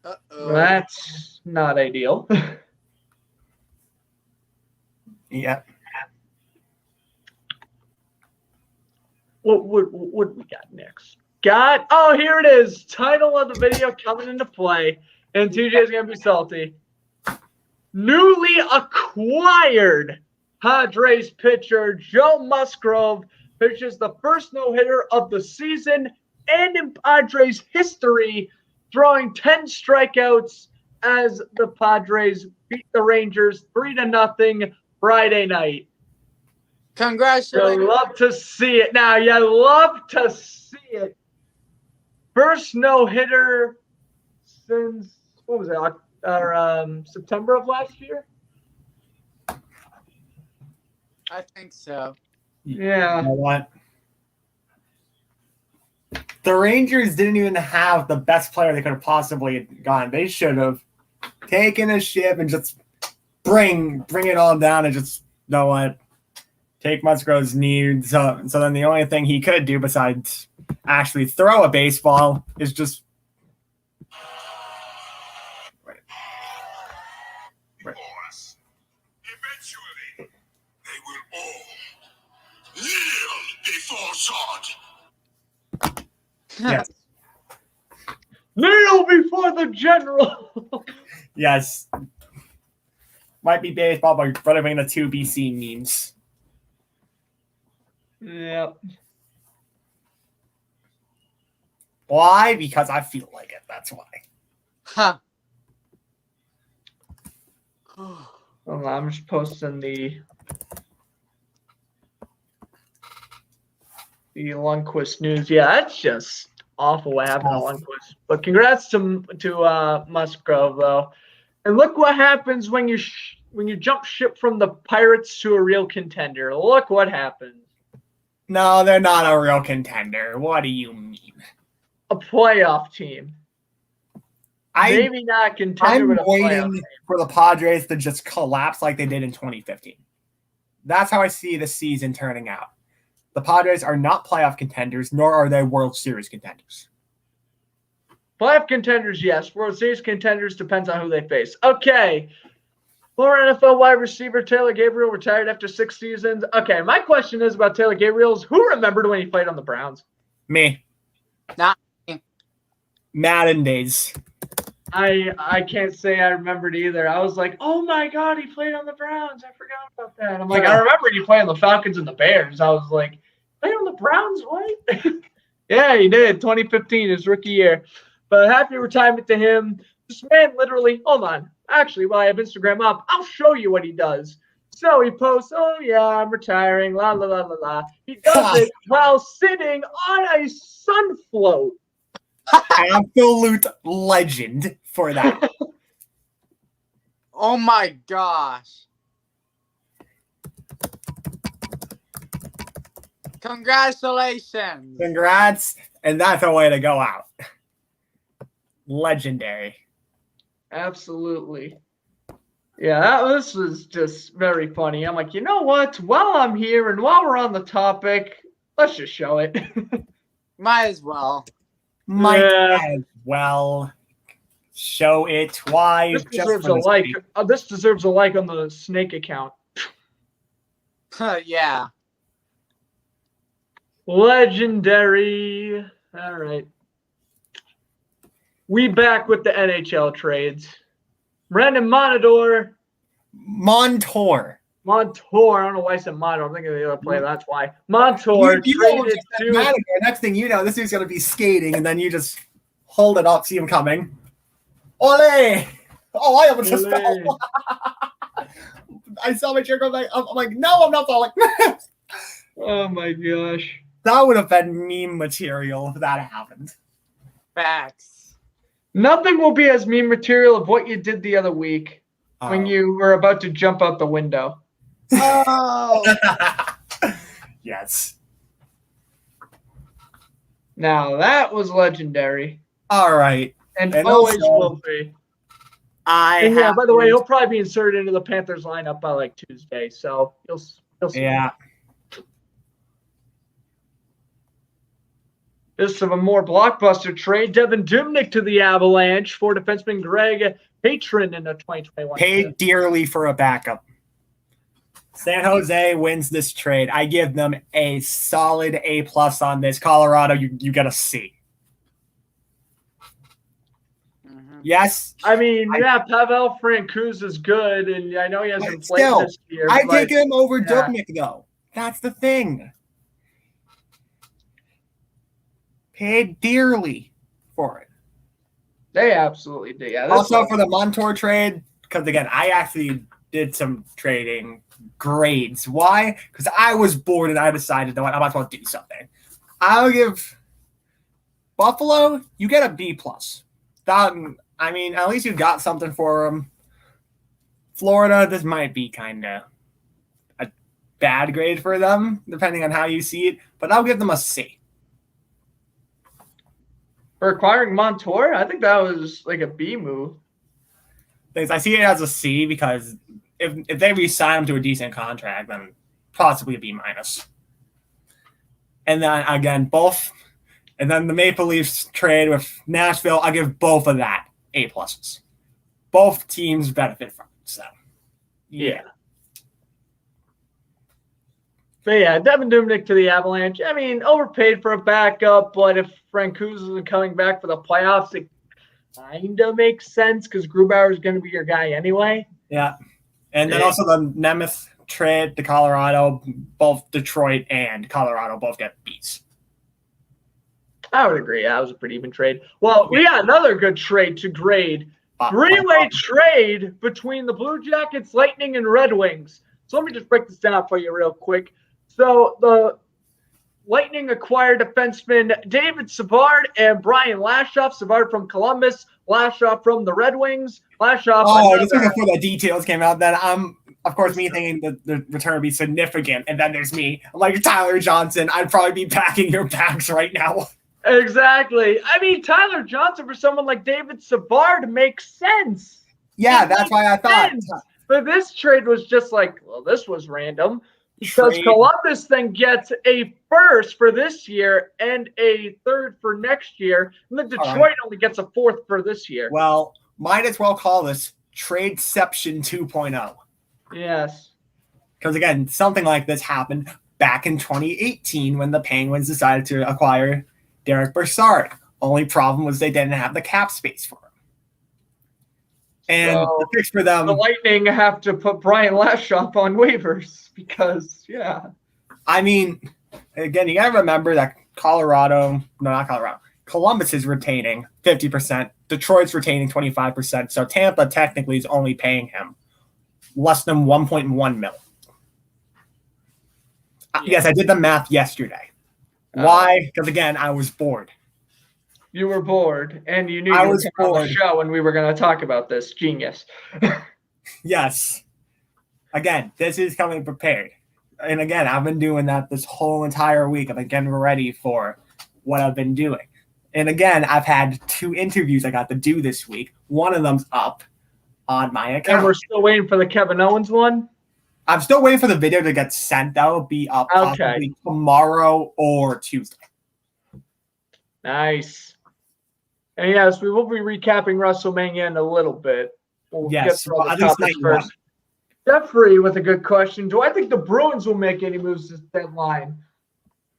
Uh-oh.
That's not ideal.
Yeah.
What we got next? Here it is. Title of the video coming into play. And TJ's going to be salty. Newly acquired Padres pitcher Joe Musgrove pitches the first no-hitter of the season and in Padres history, throwing 10 strikeouts as the Padres beat the Rangers 3-0 Friday night.
Congratulations.
You love to see it. Now, you love to see it. First no-hitter since, what was it, September of last year?
I think so.
Yeah.
You know what? The Rangers didn't even have the best player they could have possibly gotten. They should have taken a ship and just bring it all down and just, you know what, take Musgrove's knee. So then the only thing he could do besides actually throw a baseball is just
Eventually, they will all kneel before God.
yes.
Kneel before the general.
Yes. Might be baseball, but running the 2BC memes.
Yep.
Why? Because I feel like it. That's why.
Huh.
Hold on, I'm just posting the Lundqvist news. Yeah, that's just awful what happened to Lundqvist. But congrats to Musgrove though. And look what happens when you jump ship from the Pirates to a real contender. Look what happens.
No, they're not a real contender. What do you mean?
A playoff team. Maybe not a contender, but a playoff team.
For the Padres to just collapse like they did in 2015. That's how I see the season turning out. The Padres are not playoff contenders, nor are they World Series contenders.
Playoff contenders, yes. World Series contenders depends on who they face. Okay. Former NFL wide receiver Taylor Gabriel retired after 6 seasons. Okay, my question is about Taylor Gabriel. Who remembered when he played on the Browns?
Me.
Not me.
Madden days.
I can't say I remembered either. I was like, oh my God, he played on the Browns. I forgot about that. I'm like, I remember he played on the Falcons and the Bears. I was like, played on the Browns? What? Yeah, he did. 2015, his rookie year. But happy retirement to him. This man literally, hold on. Actually, while I have Instagram up, I'll show you what he does. So he posts, oh yeah, I'm retiring, la la la la la. He does it while sitting on a sun float.
Absolute legend for that.
Oh my gosh. Congratulations.
Congrats. And that's a way to go out. Legendary.
Absolutely. Yeah, this was just very funny. I'm like, you know what? While I'm here and while we're on the topic, let's just show it.
Might as well.
Might as well show it. Why?
This deserves a like. This deserves a like on the Snake account.
Yeah.
Legendary. All right. We back with the NHL trades. Brandon Montour.
Montour.
I don't know why I said Montour. I'm thinking of the other player. That's why. Montour traded to.
Next thing you know, this dude's going to be skating, and then you just hold it up, see him coming. Ole! Oh, I almost just fell. I saw my chair go back. I'm like, no, I'm not falling.
Oh, my gosh.
That would have been meme material if that happened.
Facts.
Nothing will be as meme material of what you did the other week when you were about to jump out the window.
Oh.
Yes.
Now, that was legendary.
All right.
And always
also,
will be. Yeah, by the way, he'll probably be inserted into the Panthers lineup by like Tuesday. So you'll see.
Yeah.
This is a more blockbuster trade. Devin Dubnyk to the Avalanche for defenseman Greg Patron in the 2021.
Paid dearly for a backup. San Jose wins this trade. I give them a solid A+ on this. Colorado, you get a C.
Mm-hmm.
Yes.
I mean, Pavel Francouz is good, and I know he hasn't played this year.
I take him over Dubnyk, though. That's the thing. Paid dearly for it.
They absolutely did. Yeah,
also for the Montour trade, because again, I actually did some trading grades. Why? Because I was bored and I decided that I might as well do something. I'll give Buffalo, you get a B+. That, I mean, at least you got something for them. Florida, this might be kind of a bad grade for them, depending on how you see it, but I'll give them a C.
For acquiring Montour, I think that was like a B move.
I see it as a C because if they re-sign him to a decent contract, then possibly a B-. And then again, both, and then the Maple Leafs trade with Nashville, I'll give both of that A+. Both teams benefit from it. So
yeah. But yeah, Devin Dubnyk to the Avalanche. I mean, overpaid for a backup, but if Francouz isn't coming back for the playoffs, it kind of makes sense because Grubauer is going to be your guy anyway.
Yeah. And then also the Nemeth trade to Colorado, both Detroit and Colorado both get beats.
I would agree. That was a pretty even trade. Well, we got another good trade to grade. Three-way trade between the Blue Jackets, Lightning, and Red Wings. So let me just break this down for you real quick. So the Lightning acquired defenseman David Savard and Brian Lashoff. Savard from Columbus, Lashoff from the Red Wings. Lashoff.
Oh, just before the details came out, then I'm, of course, me thinking that the return would be significant, and then there's me. I'm like, Tyler Johnson, I'd probably be packing your bags right now.
Exactly. I mean, Tyler Johnson for someone like David Savard makes sense.
Yeah, that's why I thought.
But this trade was just like, well, this was random. Because Columbus then gets a first for this year and a third for next year. And then Detroit only gets a fourth for this year.
Well, might as well call this Tradeception 2.0.
Yes.
Because, again, something like this happened back in 2018 when the Penguins decided to acquire Derek Brassard. Only problem was they didn't have the cap space for him. And
so
the fix for them.
The Lightning have to put Brian Lashoff on waivers because, yeah.
I mean, again, you got to remember that Columbus is retaining 50%. Detroit's retaining 25%. So Tampa technically is only paying him less than 1.1 mil. Yes, I did the math yesterday. Why? Because, again, I was bored.
You were bored, and you knew you was on the show, and we were going to talk about this. Genius.
Yes. Again, this is coming prepared. And again, I've been doing that this whole entire week. I've been getting ready for what I've been doing. And again, I've had 2 interviews I got to do this week. One of them's up on my account.
And we're still waiting for the Kevin Owens one?
I'm still waiting for the video to get sent. That will be up probably tomorrow or Tuesday.
Nice. And yes, we will be recapping WrestleMania in a little bit. We'll get through all the topics first. Jeffrey with a good question. Do I think the Bruins will make any moves this deadline?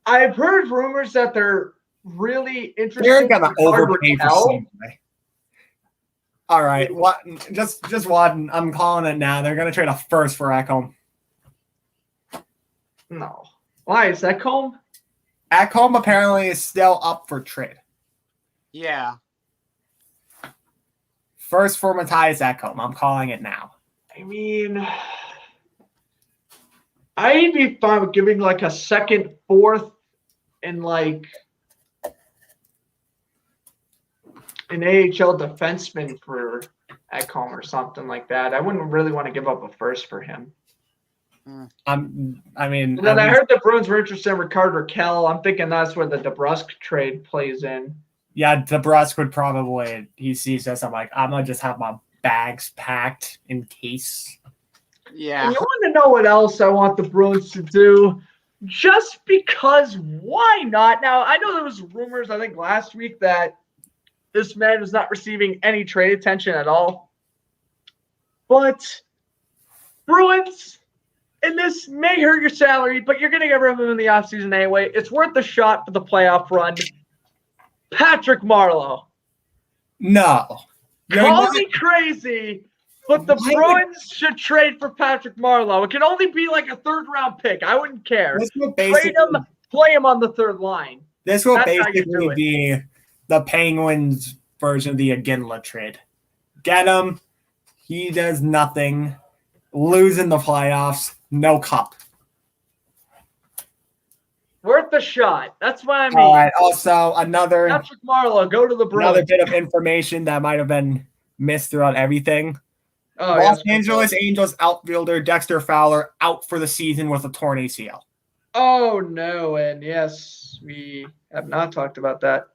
I've heard rumors that they're really interested.
They're gonna overpay for somebody. All right, just one. I'm calling it now. They're gonna trade a first for Ekholm.
No. Why is Ekholm?
Ekholm apparently is still up for trade.
Yeah.
First for Matthias Ekholm. I'm calling it now.
I mean, I'd be fine with giving like a second, fourth, and like an AHL defenseman for Ekholm or something like that. I wouldn't really want to give up a first for him.
I
heard the Bruins were interested in Rickard Rakell. I'm thinking that's where the DeBrusk trade plays in.
Yeah, DeBrusk would probably, he sees this. I'm like, I'm going to just have my bags packed in case.
Yeah.
And you want to know what else I want the Bruins to do? Just because, why not? Now, I know there was rumors, I think, last week that this man was not receiving any trade attention at all. But Bruins, and this may hurt your salary, but you're going to get rid of him in the offseason anyway. It's worth a shot for the playoff run. Patrick Marleau.
No.
Call me crazy, but the Bruins should trade for Patrick Marleau. It can only be like a third-round pick. I wouldn't care. Trade him, play him on the third line.
This will basically be the Penguins' version of the Iginla trade. Get him. He does nothing. Lose in the playoffs. No cup.
Worth a shot. That's what I mean.
All right. Also, another
Patrick Marleau, go to the Bruins.
Another bit of information that might have been missed throughout everything. Los Angeles Angels outfielder Dexter Fowler out for the season with a torn ACL.
Oh, no. And yes, we have not talked about that.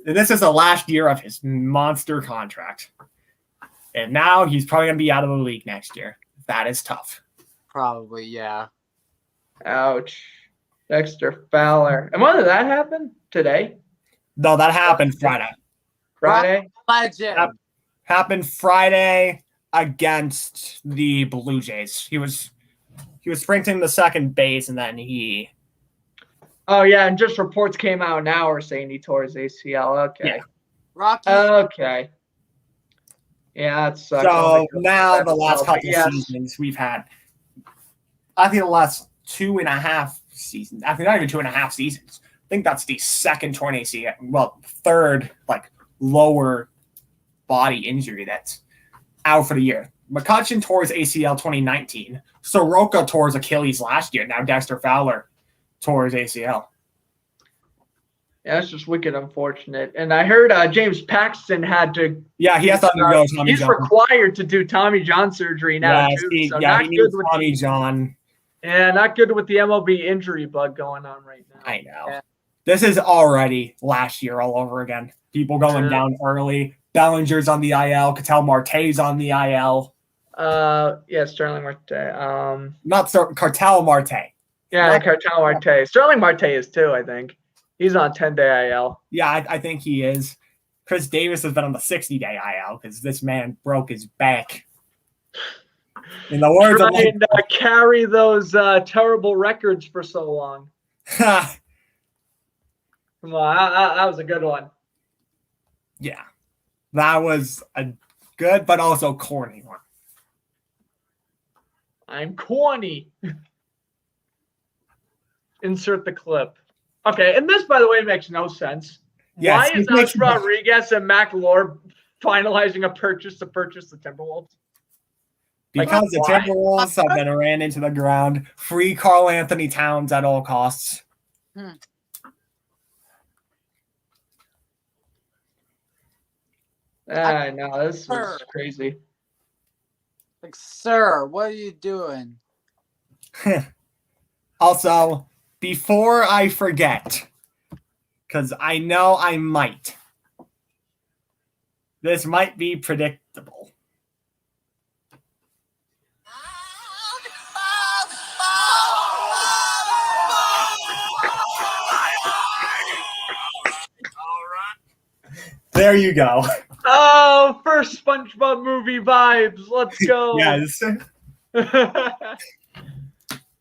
And this is the last year of his monster contract. And now he's probably going to be out of the league next year. That is tough.
Probably, yeah.
Ouch. Dexter Fowler. And when did that happen? Today?
No, that happened Friday.
Friday?
Legend.
Happened Friday against the Blue Jays. He was sprinting the second base, and then he...
Oh, yeah, and just reports came out now are saying he tore his ACL. Okay.
Yeah.
Rocky.
Okay. Yeah, that sucks.
So now the last couple
yes.
seasons we've had, I think the last 2.5 seasons, I think not even 2.5 seasons. I think that's the second torn ACL, well, third like lower body injury that's out for the year. McCutcheon tore his ACL 2019. Soroka tore his Achilles last year. Now Dexter Fowler tore his ACL.
Yeah, that's just wicked unfortunate. And I heard James Paxton had to.
Yeah, he has to undergo Tommy
He's
John.
required to do Tommy John surgery now too.
He
not
needs
good with
Tommy John.
Yeah, not good with the MLB injury bug going on right now.
I know.
Yeah.
This is already last year all over again. People going down early. Bellinger's on the IL. Ketel Marte's on the IL.
Yeah, Sterling Marte.
Not Cartel Marte.
Yeah, Cartel Marte. Sterling Marte is too, I think. He's on 10-day IL.
Yeah, I think he is. Chris Davis has been on the 60-day IL because this man broke his back. In the words of
and carry those terrible records for so long. Come on, that was a good one.
Yeah, that was a good but also corny one.
I'm corny. Insert the clip. Okay, and this, by the way, makes no sense.
Yes,
why is Alex Rodriguez and Mac Lore finalizing a purchase to purchase the Timberwolves?
Because the Timberwolves have been ran into the ground. Free Karl Anthony Towns at all costs.
I know, this is crazy.
Like, sir, what are you doing?
Also, before I forget, because I know I might, this might be predictable. There you go.
Oh, first SpongeBob movie vibes. Let's go.
Yes.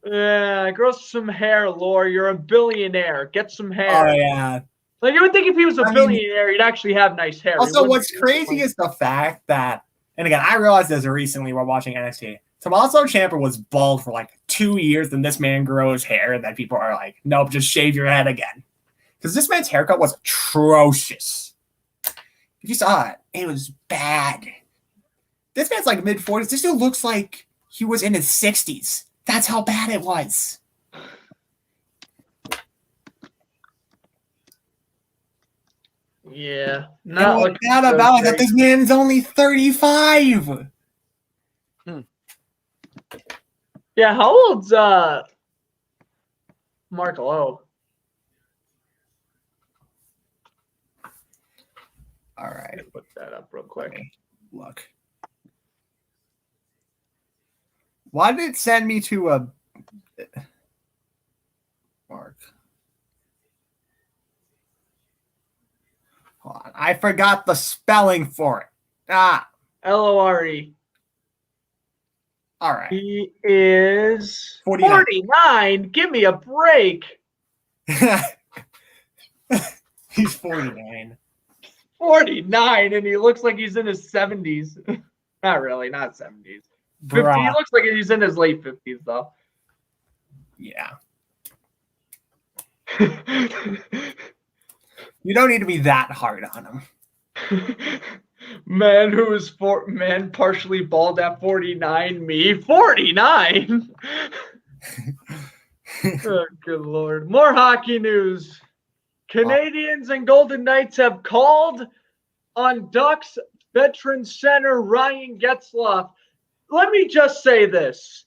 Yeah, grow some hair, Lore. You're a billionaire. Get some hair.
Oh, yeah.
Like, you would think if he was a billionaire, he'd actually have nice hair.
Also, what's crazy is the fact that, and again, I realized this recently while watching NXT. Tommaso Ciampa was bald for like 2 years, and this man grows hair that people are like, nope, just shave your head again. Because this man's haircut was atrocious. If you saw it, it was bad. This man's like mid-40s. This dude looks like he was in his 60s. That's how bad it was.
Yeah.
Not what's bad about it that this man is only 35.
Yeah, how old's Mark Lowe?
All right.
Put that up real quick.
Okay. Look. Why did it send me to a Mark? Hold on. I forgot the spelling for it.
Lore.
All right.
He is
49.
49. Give me a break.
He's 49.
49, and he looks like he's in his 70s. Not really, not 70s. 50, he looks like he's in his late 50s, though.
Yeah. You don't need to be that hard on him.
Man who is partially bald at 49. Me, 49. Oh, good Lord. More hockey news. Canadians and Golden Knights have called on Ducks veteran center Ryan Getzlaf. Let me just say this.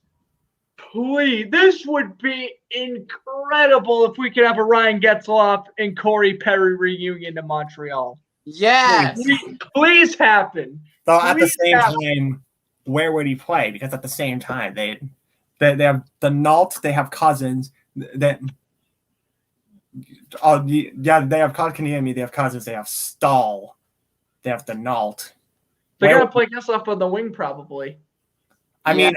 Please, this would be incredible if we could have a Ryan Getzlaf and Corey Perry reunion in Montreal.
Yes.
Please happen.
So at the same time, where would he play? Because at the same time, they have the Nault, they have Cousins. They have Kotkaniemi, they have Cousins, they have Stahl, they have the Nault.
They're gonna play Getzlaf on the wing, probably.
I mean,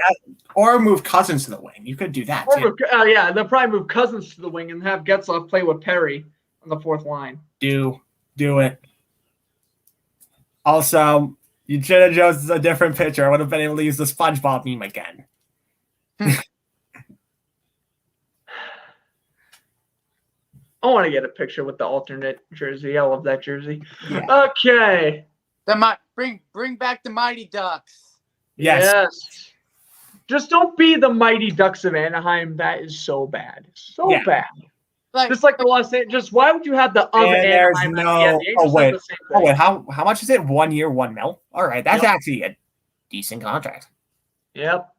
or move Cousins to the wing. You could do that too.
They'll probably move Cousins to the wing and have Getzlaf play with Perry on the fourth line.
Do it. Also, You should have chosen a different picture. I would have been able to use the SpongeBob meme again.
I want to get a picture with the alternate jersey. I love that jersey.
Yeah.
Okay.
Bring back the Mighty Ducks.
Yes.
Just don't be the Mighty Ducks of Anaheim. That is so bad. So
Yeah.
bad.
Like,
Just like the Los Angeles. Just why would you have the of
And there's
Anaheim?
no.
Yeah, the Angels have the same
Oh
thing.
wait. How much is it? 1 year, $1 million. All right, that's
Yep.
actually a decent contract.
Yep.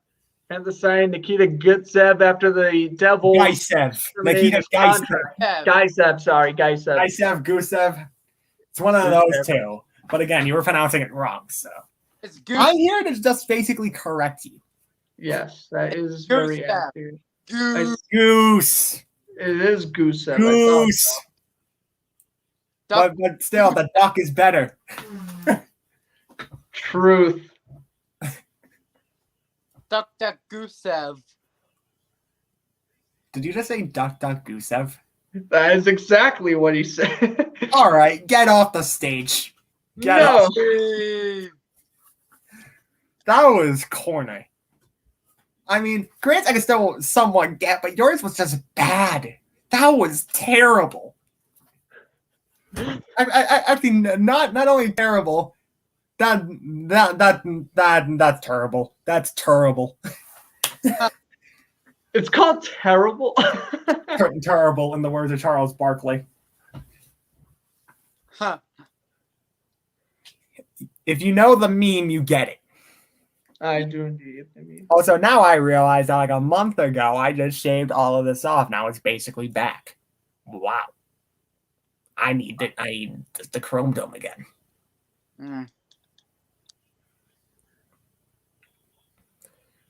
And to sign Nikita Gutsev after the Devils.
Gaisev.
terminated
Nikita
his
Gaisev.
contract.
yeah,
Gaisev, sorry, Gaisev.
Gaisev, Gusev. It's one of those two. But again, you were pronouncing it wrong. So
it's Goose.
I'm here to just basically correct you.
Yes, that is
Goose
very
Staff.
accurate.
Goose.
Goose.
It is Gusev.
Goose.
Duck.
But still, the duck is better.
Truth.
Duck Gusev.
Did you just say duck, Gusev?
That is exactly what he said.
All right, get off the stage. Get
No.
off. That was corny. I mean, Grant's I can still somewhat get, but yours was just bad. That was terrible. I think not only terrible. That's terrible. That's terrible.
It's called terrible.
Terrible in the words of Charles Barkley.
Huh.
If you know the meme, you get it.
I do indeed. I mean,
Also, now I realize that like a month ago, I just shaved all of this off. Now it's basically back. Wow. I need the Chrome Dome again.
Mm.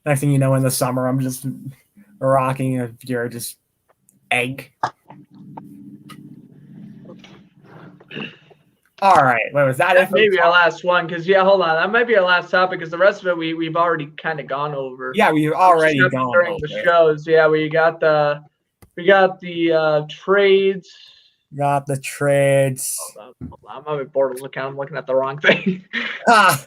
Next thing you know, in the summer, I'm just rocking a pure just egg. All right. Wait, was that
that
it?
may be our last one because hold on, that might be our last topic because the rest of it we've already kind of gone over.
Yeah, we've already
Just
gone
during
over
the
it.
shows. Yeah, we got the trades.
Got the trades.
Hold on, I'm a bit bored looking. I'm looking at the wrong thing.
Ah,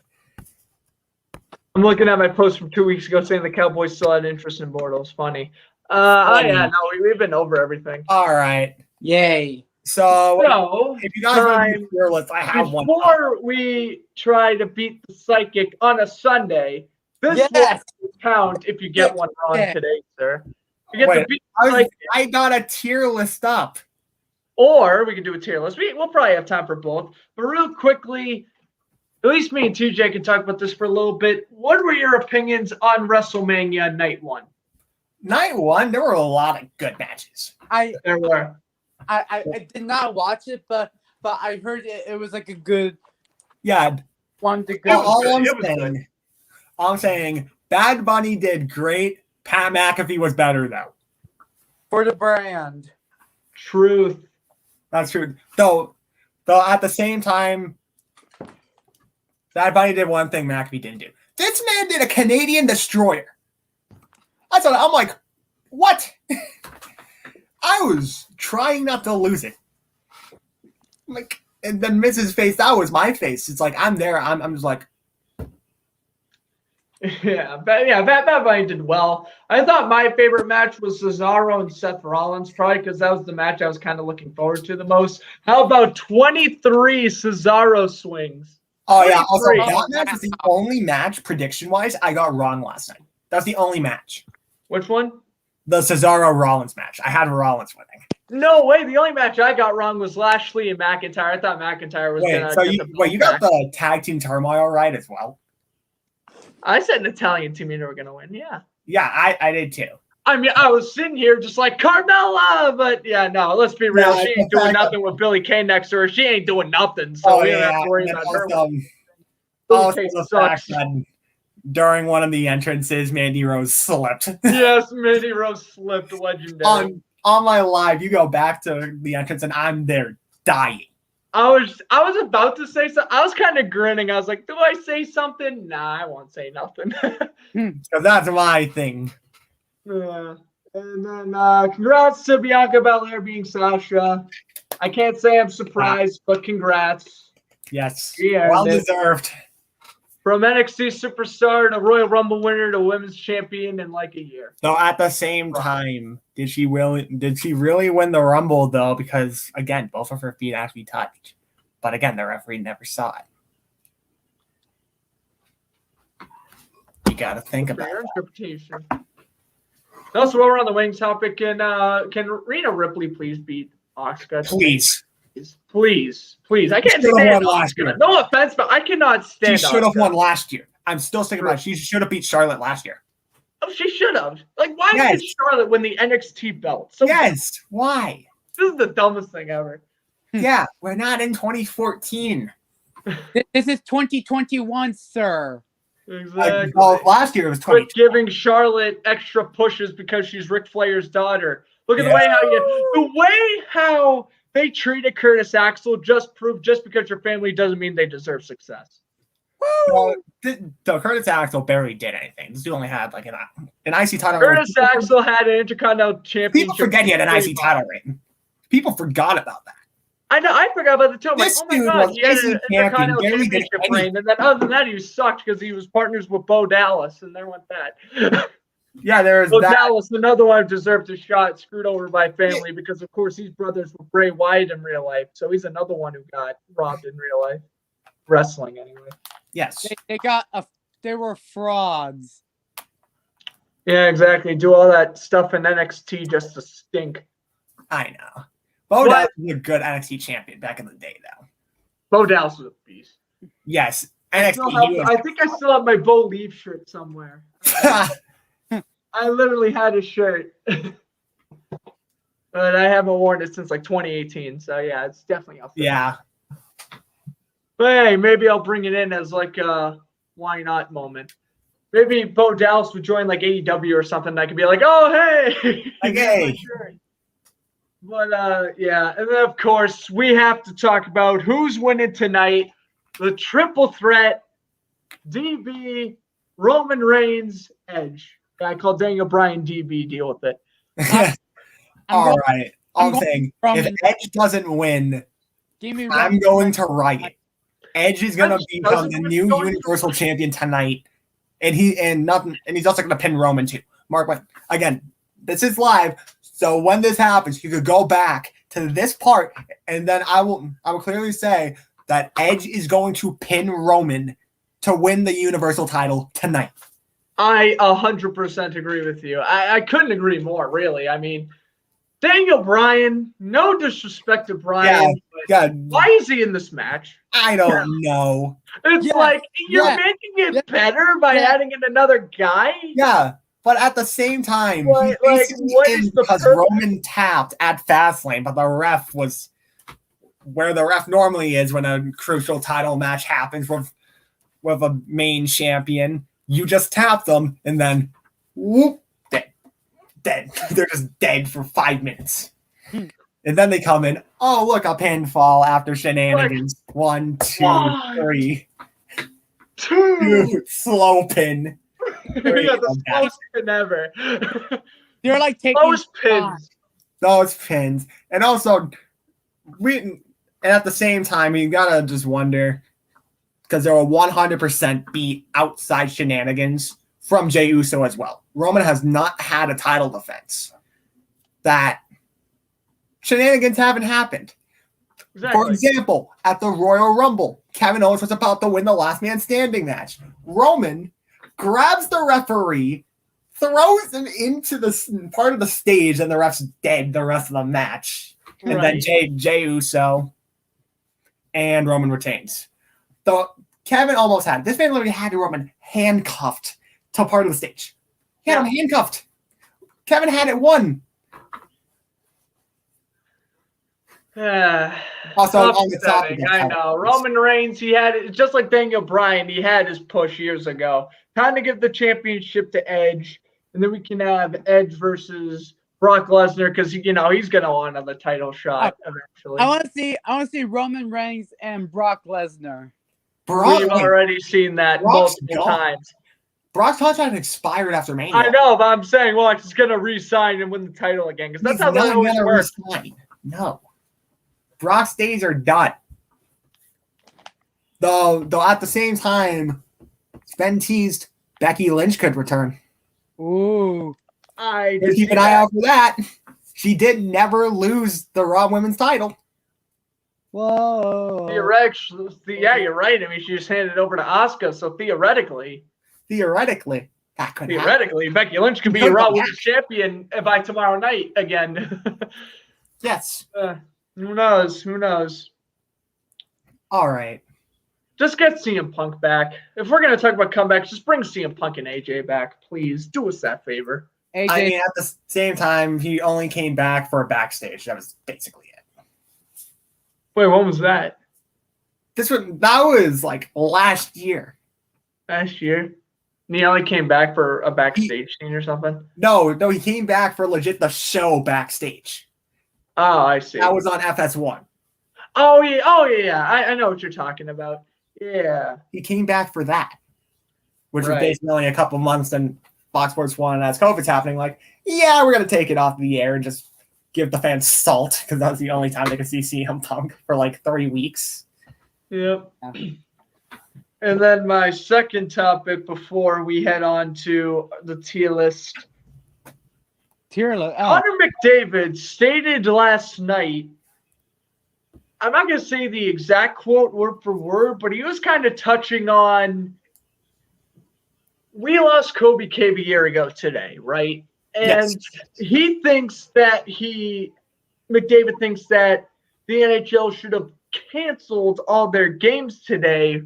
I'm looking at my post from 2 weeks ago saying the Cowboys still had interest in Bortles. Funny.
Funny.
Yeah, no, we've been over everything.
all right.
Yay.
So,
So,
if you guys want to
time
do your list, I have one.
before we try to beat the psychic on a Sunday, this
Yes.
will count if you get one wrong
Yeah.
today, sir. You get
Wait,
to beat the psychic,
I got a tier list up.
or we can do a tier list. We'll probably have time for both. But real quickly, at least me and TJ can talk about this for a little bit. What were your opinions on WrestleMania Night 1?
Night one, there were a lot of good matches.
There were.
I did not watch it, but I heard it was like a good
Yeah,
one to
It
go.
was
all
good.
I'm saying Bad Bunny did great. Pat McAfee was better though.
For the brand.
Truth.
That's true. Though at the same time, Bad Bunny did one thing McAfee didn't do. This man did a Canadian destroyer. I'm like, what? I was trying not to lose it. Like, and then Mrs. face, that was my face. It's like I'm there. I'm just like,
Bad Bunny did well. I thought my favorite match was Cesaro and Seth Rollins, probably because that was the match I was kind of looking forward to the most. How about 23 Cesaro swings?
oh yeah. Also,
23.
that match is the only match prediction wise I got wrong last night. That's the only match.
Which one?
The Cesaro Rollins match. I had Rollins winning.
No way. The only match I got wrong was Lashley and McIntyre. I thought McIntyre was
Wait,
going
so
to
you got the tag team turmoil right as well?
I said an Italian team were going to win. Yeah.
Yeah, I did too.
I mean, I was sitting here just like Carmella, but yeah, no, let's be real.
Yeah,
She ain't doing nothing with Billie Kay next to her. She ain't doing nothing. So
Oh
we don't have
yeah.
to worry
And then
about her.
also,
Billie
also
Kay
the
sucks.
fact that during one of the entrances, Mandy Rose slipped.
Yes, Mandy Rose slipped legendary.
on my live, you go back to the entrance and I'm there dying.
I was about to say something. I was kind of grinning. I was like, do I say something? Nah, I won't say nothing.
Because that's my thing.
And then congrats to Bianca Belair being Sasha. I can't say I'm surprised, but congrats.
Yes.
Yeah,
Well
and then-
deserved.
From NXT superstar to Royal Rumble winner to women's champion in like a year.
So at the same time, did she really win the Rumble though? Because again, both of her feet actually touched. But again, the referee never saw it. You gotta think about
Your
it.
interpretation. Also, while we're on the wing topic, can Rhea Ripley please beat Asuka?
Please.
Please. I can't
Should've
stand
won last year.
Asuka. No offense, but I cannot
She
stand
should have
Asuka.
won last year. I'm still sticking by it. She should have beat Charlotte last year.
Oh, she should have. Like, why
Yes.
did Charlotte win the NXT belt? So
Yes. Why?
This is the dumbest thing ever.
Yeah, we're not in 2014.
This is 2021, sir.
Exactly.
Well, last year it was 20.
Quit giving Charlotte extra pushes because she's Ric Flair's daughter. Look at the way how they treated Curtis Axel just proved just because your family doesn't mean they deserve success.
Well, the Curtis Axel barely did anything. This dude only had like an IC title.
Curtis Axel had an Intercontinental Championship.
People forget he had an IC title reign. People forgot about that.
I know. I forgot about the two. I'm like,
This
oh my
dude
god,
was
he had
IC
an
champion,
Intercontinental
barely did
Championship reign, and then other than that, he sucked because he was partners with Bo Dallas, and there went that.
Yeah, there's
Bo
that.
Dallas, another one who deserved a shot, screwed over by family because, of course, he's brothers with Bray Wyatt in real life. So he's another one who got robbed in real life, wrestling anyway.
Yes.
They were frauds.
Yeah, exactly. Do all that stuff in NXT just to stink.
I know. Bo Dallas was a good NXT champion back in the day, though.
Bo Dallas was a beast.
Yes.
I
NXT.
think I still have my Bo Leave shirt somewhere. I literally had a shirt. But I haven't worn it since like 2018. So yeah, it's definitely up there.
Yeah.
But hey, maybe I'll bring it in as like a why not moment. Maybe Bo Dallas would join like AEW or something. And I could be like, oh hey,
Okay.
But yeah, and then of course we have to talk about who's winning tonight. The triple threat: DB, Roman Reigns, Edge. Yeah, I call Daniel Bryan DB. Deal with it.
All right.
I'm
I'm saying
going
if
from-
Edge doesn't win,
Give me
I'm going to riot. Edge is gonna
Edge
become
doesn't
the
win,
new
going to-
Universal Champion tonight, and he's also gonna pin Roman too. Mark, again, this is live, so when this happens, you could go back to this part, and then I will clearly say that Edge is going to pin Roman to win the Universal title tonight.
I 100% agree with you. I couldn't agree more, really. I mean, Daniel Bryan, no disrespect to Bryan, but
Yeah,
why is he in this match?
I don't know.
It's
Yeah,
like you're
yeah,
making it
yeah,
better by
yeah.
adding in another guy.
Yeah, but at the same time,
What-
he's
like,
basically
what
in
is the
because
purpose?
Roman tapped at Fastlane, but the ref was where the ref normally is when a crucial title match happens with a main champion. You just tap them, and then whoop, dead. They're just dead for 5 minutes. And then they come in. Oh, look, a pinfall after shenanigans. 1, 2,
What?
3.
Two.
Slow pin.
Yeah, the slowest pin ever.
They're like taking
Slowest pins.
No, it's pins. And also, and at the same time, you gotta just wonder, because there were 100% beat outside shenanigans from Jey Uso as well. Roman has not had a title defense. That shenanigans haven't happened.
Exactly.
For example, at the Royal Rumble, Kevin Owens was about to win the last man standing match. Roman grabs the referee, throws him into the part of the stage, and the ref's dead the rest of the match. And then Jey Uso and Roman retains. So Kevin almost had this man literally had Roman handcuffed to part of the stage. He had him handcuffed. Kevin had it won. Also, on the topic of
I know. Roman Reigns, he had it just like Daniel Bryan, he had his push years ago. Time to give the championship to Edge, and then we can have Edge versus Brock Lesnar because he's gonna want the title shot eventually.
I want to see Roman Reigns and Brock Lesnar.
We've already seen that multiple times.
Brock's contract expired after Mania.
I know, but I'm saying, well, he's gonna re-sign and win the title again because that's how that always works.
No. Brock's days are done. Though at the same time, It's been teased Becky Lynch could return.
Ooh.
I
So keep an eye out for that. She did never lose the Raw Women's title.
Whoa.
Theoretically, yeah, you're right. I mean, she just handed it over to Asuka, so theoretically,
That could happen.
Becky Lynch could be a Raw Women's Champion by tomorrow night again.
Yes.
Who knows? Who knows?
All right.
Just get CM Punk back. If we're going to talk about comebacks, just bring CM Punk and AJ back, please. Do us that favor.
AJ,
I mean, at the same time, he only came back for a backstage. That was basically it.
Wait, when was that?
That was like last year.
Last year? He only came back for a backstage scene or something?
No, he came back for legit the show backstage.
Oh, I see.
That was on FS1.
Oh, yeah. I know what you're talking about. Yeah.
He came back for that, which was
Right.
basically only a couple months. And Fox Sports 1, as COVID's happening, like, yeah, we're going to take it off the air and just give the fans salt because that was the only time they could see CM Punk for like 3 weeks.
Yep. And then my second topic before we head on to the tier list.
Connor
Connor McDavid stated last night, I'm not going to say the exact quote word for word, but he was kind of touching on, we lost Kobe Cave a year ago today, right? And
Yes.
he thinks that McDavid thinks that the NHL should have canceled all their games today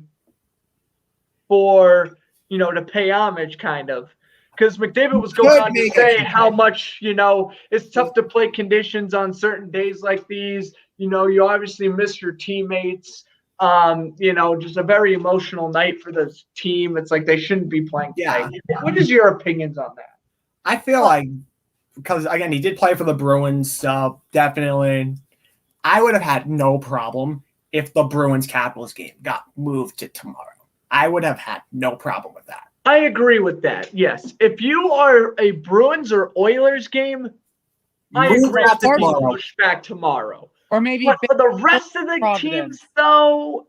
for, to pay homage, kind of. Because McDavid was going on to say how much, it's tough to play conditions on certain days like these. You obviously miss your teammates. Just a very emotional night for the team. It's like they shouldn't be playing today.
Yeah.
What is your opinions on that?
I feel like, because, again, he did play for the Bruins, so definitely I would have had no problem if the Bruins-Capitals game got moved to tomorrow. I would have had no problem with that.
I agree with that, yes. If you are a Bruins or Oilers game, I agree with the team push back tomorrow.
Or maybe
But for the rest of the
Providence.
teams, though,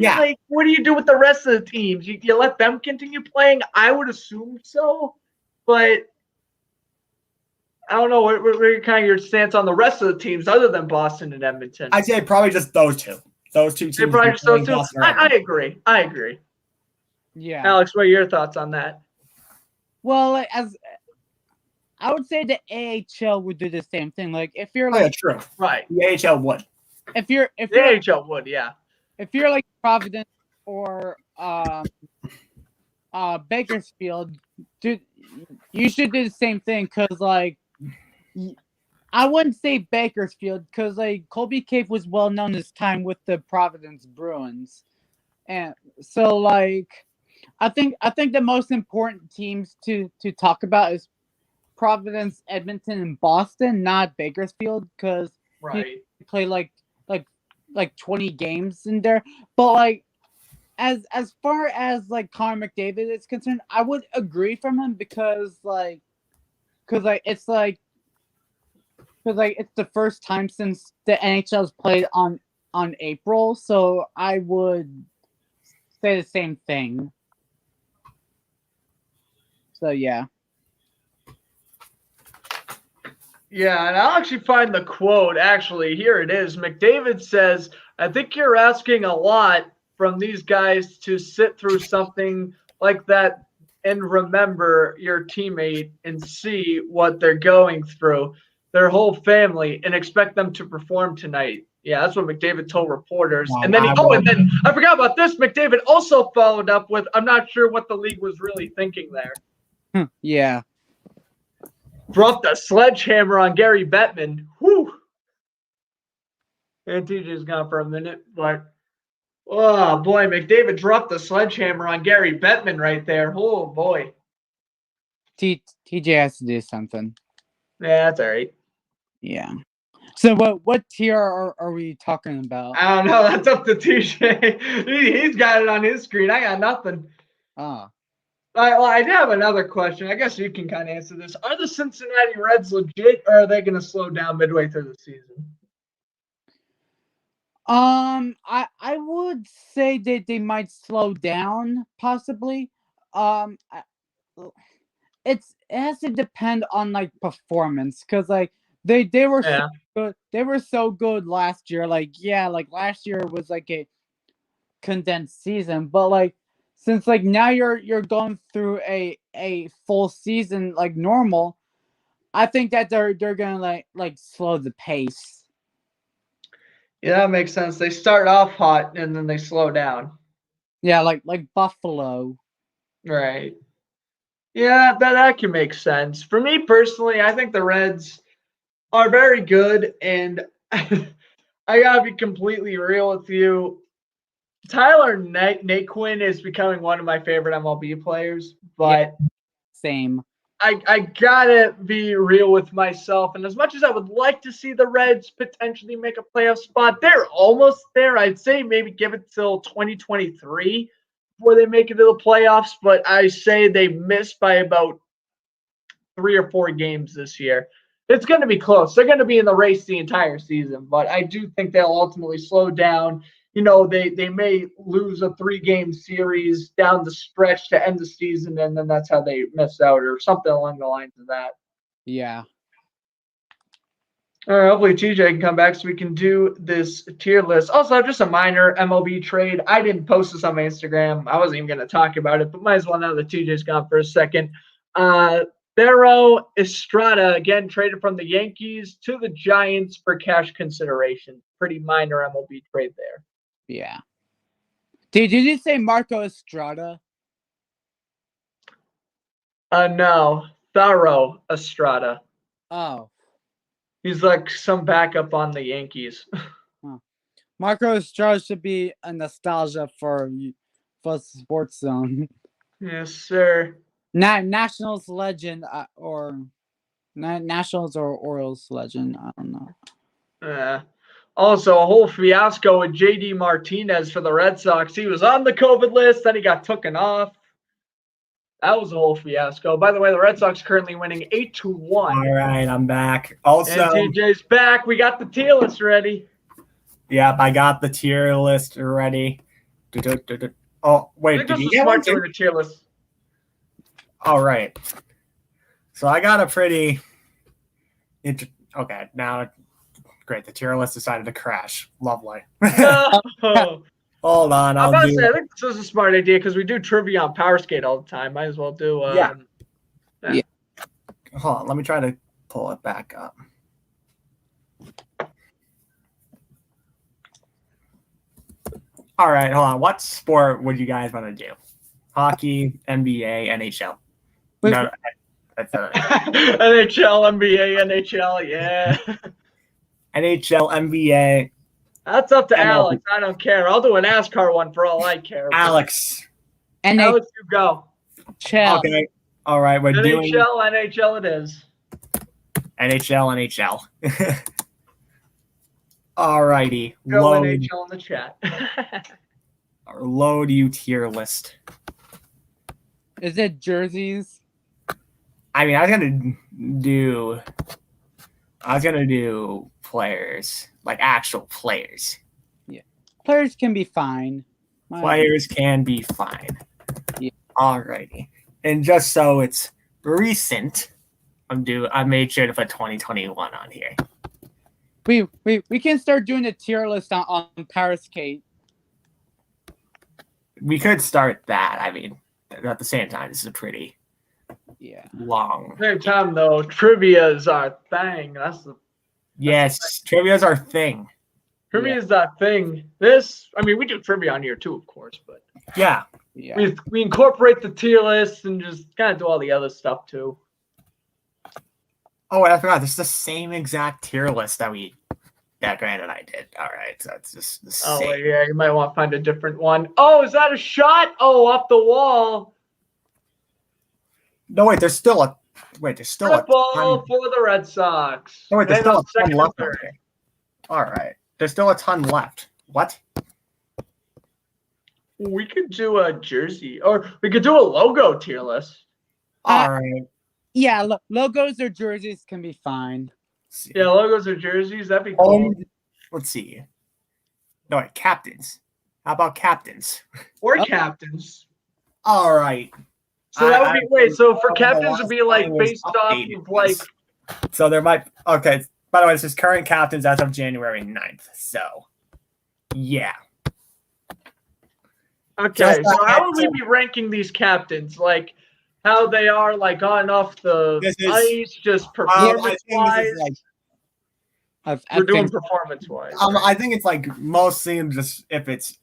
like, what do you do with the rest of the teams? You let them continue playing? I would assume so, but I don't know. What kind of your stance on the rest of the teams other than Boston and Edmonton?
I'd say probably just those two. Those two teams.
They probably just those two. I agree.
Yeah.
Alex, what are your thoughts on that?
Well, as I would say, the AHL would do the same thing. Like, if you're like,
true.
Right.
The AHL would.
if you're
The AHL would, yeah.
if you're like Providence or Bakersfield, dude, you should do the same thing. Because, like, I wouldn't say Bakersfield, because like Colby Cave was well known this time with the Providence Bruins, and so like I think the most important teams to talk about is Providence, Edmonton, and Boston, not Bakersfield, because
Right.
he play like 20 games in there. But like as far as like Connor McDavid is concerned, I would agree from him because it's the first time since the NHL's played on April, so I would say the same thing. So yeah.
Yeah, and I'll actually find the quote. Actually, here it is. McDavid says, I think you're asking a lot from these guys to sit through something like that and remember your teammate and see what they're going through, their whole family, and expect them to perform tonight. Yeah, that's what McDavid told reporters.
Wow,
and then and then I forgot about this. McDavid also followed up with, I'm not sure what the league was really thinking there.
Yeah.
Dropped a sledgehammer on Gary Bettman. Whew. And TJ's gone for a minute, but oh boy, McDavid dropped the sledgehammer on Gary Bettman right there. Oh boy.
TJ has to do something.
Yeah, that's all right.
Yeah. So what tier are we talking about?
I don't know. That's up to TJ. He's got it on his screen. I got nothing.
Ah.
I do have another question. I guess you can kind of answer this. Are the Cincinnati Reds legit, or are they going to slow down midway through the season?
I would say that they might slow down, possibly. I- it has to depend on like performance, because like they were so
Yeah.
good. They were so good last year. Like yeah, like last year was like a condensed season, but like since like now you're going through a full season like normal, I think that they're gonna like slow the pace.
Yeah, that makes sense. They start off hot and then they slow down.
Yeah, like Buffalo.
Right. Yeah, that can make sense. For me personally, I think the Reds are very good, and I gotta be completely real with you. Tyler Naquin is becoming one of my favorite MLB players, but
Same.
I gotta be real with myself. And as much as I would like to see the Reds potentially make a playoff spot, they're almost there. I'd say maybe give it till 2023 before they make it to the playoffs. But I say they miss by about 3 or 4 games this year. It's going to be close. They're going to be in the race the entire season, but I do think they'll ultimately slow down. They may lose a 3-game series down the stretch to end the season, and then that's how they miss out or something along the lines of that.
Yeah.
All right, hopefully TJ can come back so we can do this tier list. Also, just a minor MLB trade. I didn't post this on my Instagram. I wasn't even going to talk about it, but might as well now that TJ's gone for a second. Thero Estrada, again, traded from the Yankees to the Giants for cash consideration. Pretty minor MLB trade there.
Yeah. Did you say Marco Estrada?
No, Thero Estrada.
Oh.
He's like some backup on the Yankees.
Marco Estrada should be a nostalgia for Sports Zone.
Yes, sir.
Nationals legend or Nationals or Orioles legend. I don't know.
Also, a whole fiasco with JD Martinez for the Red Sox. He was on the COVID list, then he got taken off. That was a whole fiasco. By the way, the Red Sox currently winning 8-1.
All right, I'm back. Also,
and TJ's back. We got the tier list ready.
Yep, I got the tier list ready. Oh, wait,
did you get one doing the tier list?
All right. So I got a pretty okay, now great. The tier list decided to crash. Lovely.
No.
Hold on.
I think this is a smart idea because we do trivia on Power Skate all the time. Might as well do.
Yeah. Hold on. Let me try to pull it back up. All right. Hold on. What sport would you guys want to do? Hockey, NBA, NHL.
Wait,
No, that's
NHL, NBA, NHL. Yeah.
NHL, NBA.
That's up to
MLB.
Alex. I don't care. I'll do a NASCAR one for all I care.
Alex.
Alex, you go.
Okay. All right. We're doing
NHL it is.
NHL. All righty.
Go
Load.
NHL in the chat.
Load you tier list.
Is it jerseys?
I mean, I was gonna do players, like actual players.
Yeah, players can be fine.
Players can be fine.
Yeah.
Alrighty, and just so it's recent, I made sure to put 2021 on here.
We can start doing a tier list on Power Skate.
We could start that. I mean, at the same time, this is a pretty long.
Same time though, trivia is our thing.
Yes, trivia is our thing.
Trivia is that thing. We do trivia on here too, of course, but
yeah.
We incorporate the tier list and just kind of do all the other stuff too.
Oh, I forgot. This is the same exact tier list that Grant and I did. All right, so it's just the same.
Oh yeah, you might want to find a different one. Oh, is that a shot? Oh, off the wall.
No, wait. There's still a
ball for the Red Sox.
No, wait. There's still a ton left on here. All right. There's still a ton left. What?
We could do a jersey, or we could do a logo tier list.
All right.
Yeah, logos or jerseys can be fine.
Yeah, logos or jerseys, that'd be cool.
Let's see. No, wait, captains. How about captains?
Or captains.
All right.
So that would be wait. So for
the
captains, would
last
be like
one was
based off
updated
of like.
once. So there might. Okay. By the way, this is current captains as of January 9th. So, yeah.
Okay, so how would we be ranking these captains? Like how they are like on and off the
This is-
ice, just
I
performance
think this
wise.
is like.
We're doing performance wise.
I think it's like mostly just if it's.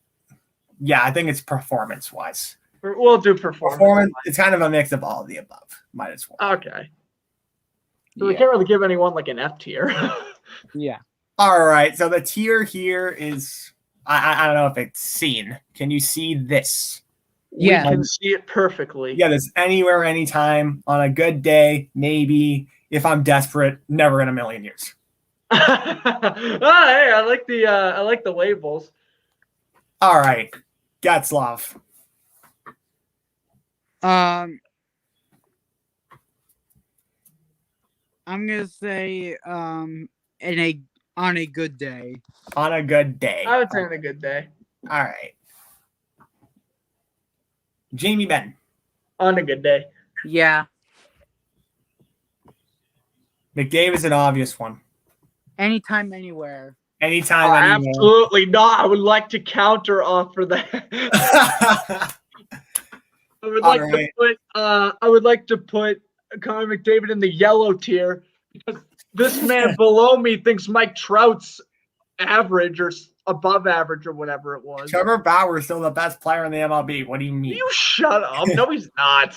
Yeah, I think it's performance wise.
We'll do performance.
It's kind of a mix of all of the above. Might as well.
Okay. So we can't really give anyone like an F tier.
Yeah.
All right. So the tier here is I don't know if it's seen. Can you see this?
Yeah.
We can see it perfectly.
Yeah, this anywhere, anytime, on a good day, maybe. If I'm desperate, never in a million years.
Oh, hey, I like the labels.
All right. Getzlov.
I'm gonna say on a good day.
On a good day.
I would say on a good day.
All right. Jamie Benn.
On a good day.
Yeah.
McDavid is an obvious one.
Anytime, anywhere.
Anytime,
Oh,
anywhere.
absolutely not. I would like to counter offer that. I would like to put Connor McDavid in the yellow tier because this man below me thinks Mike Trout's average or above average or whatever it was.
Trevor Bauer is still the best player in the MLB. What do you mean?
You shut up. No, he's not.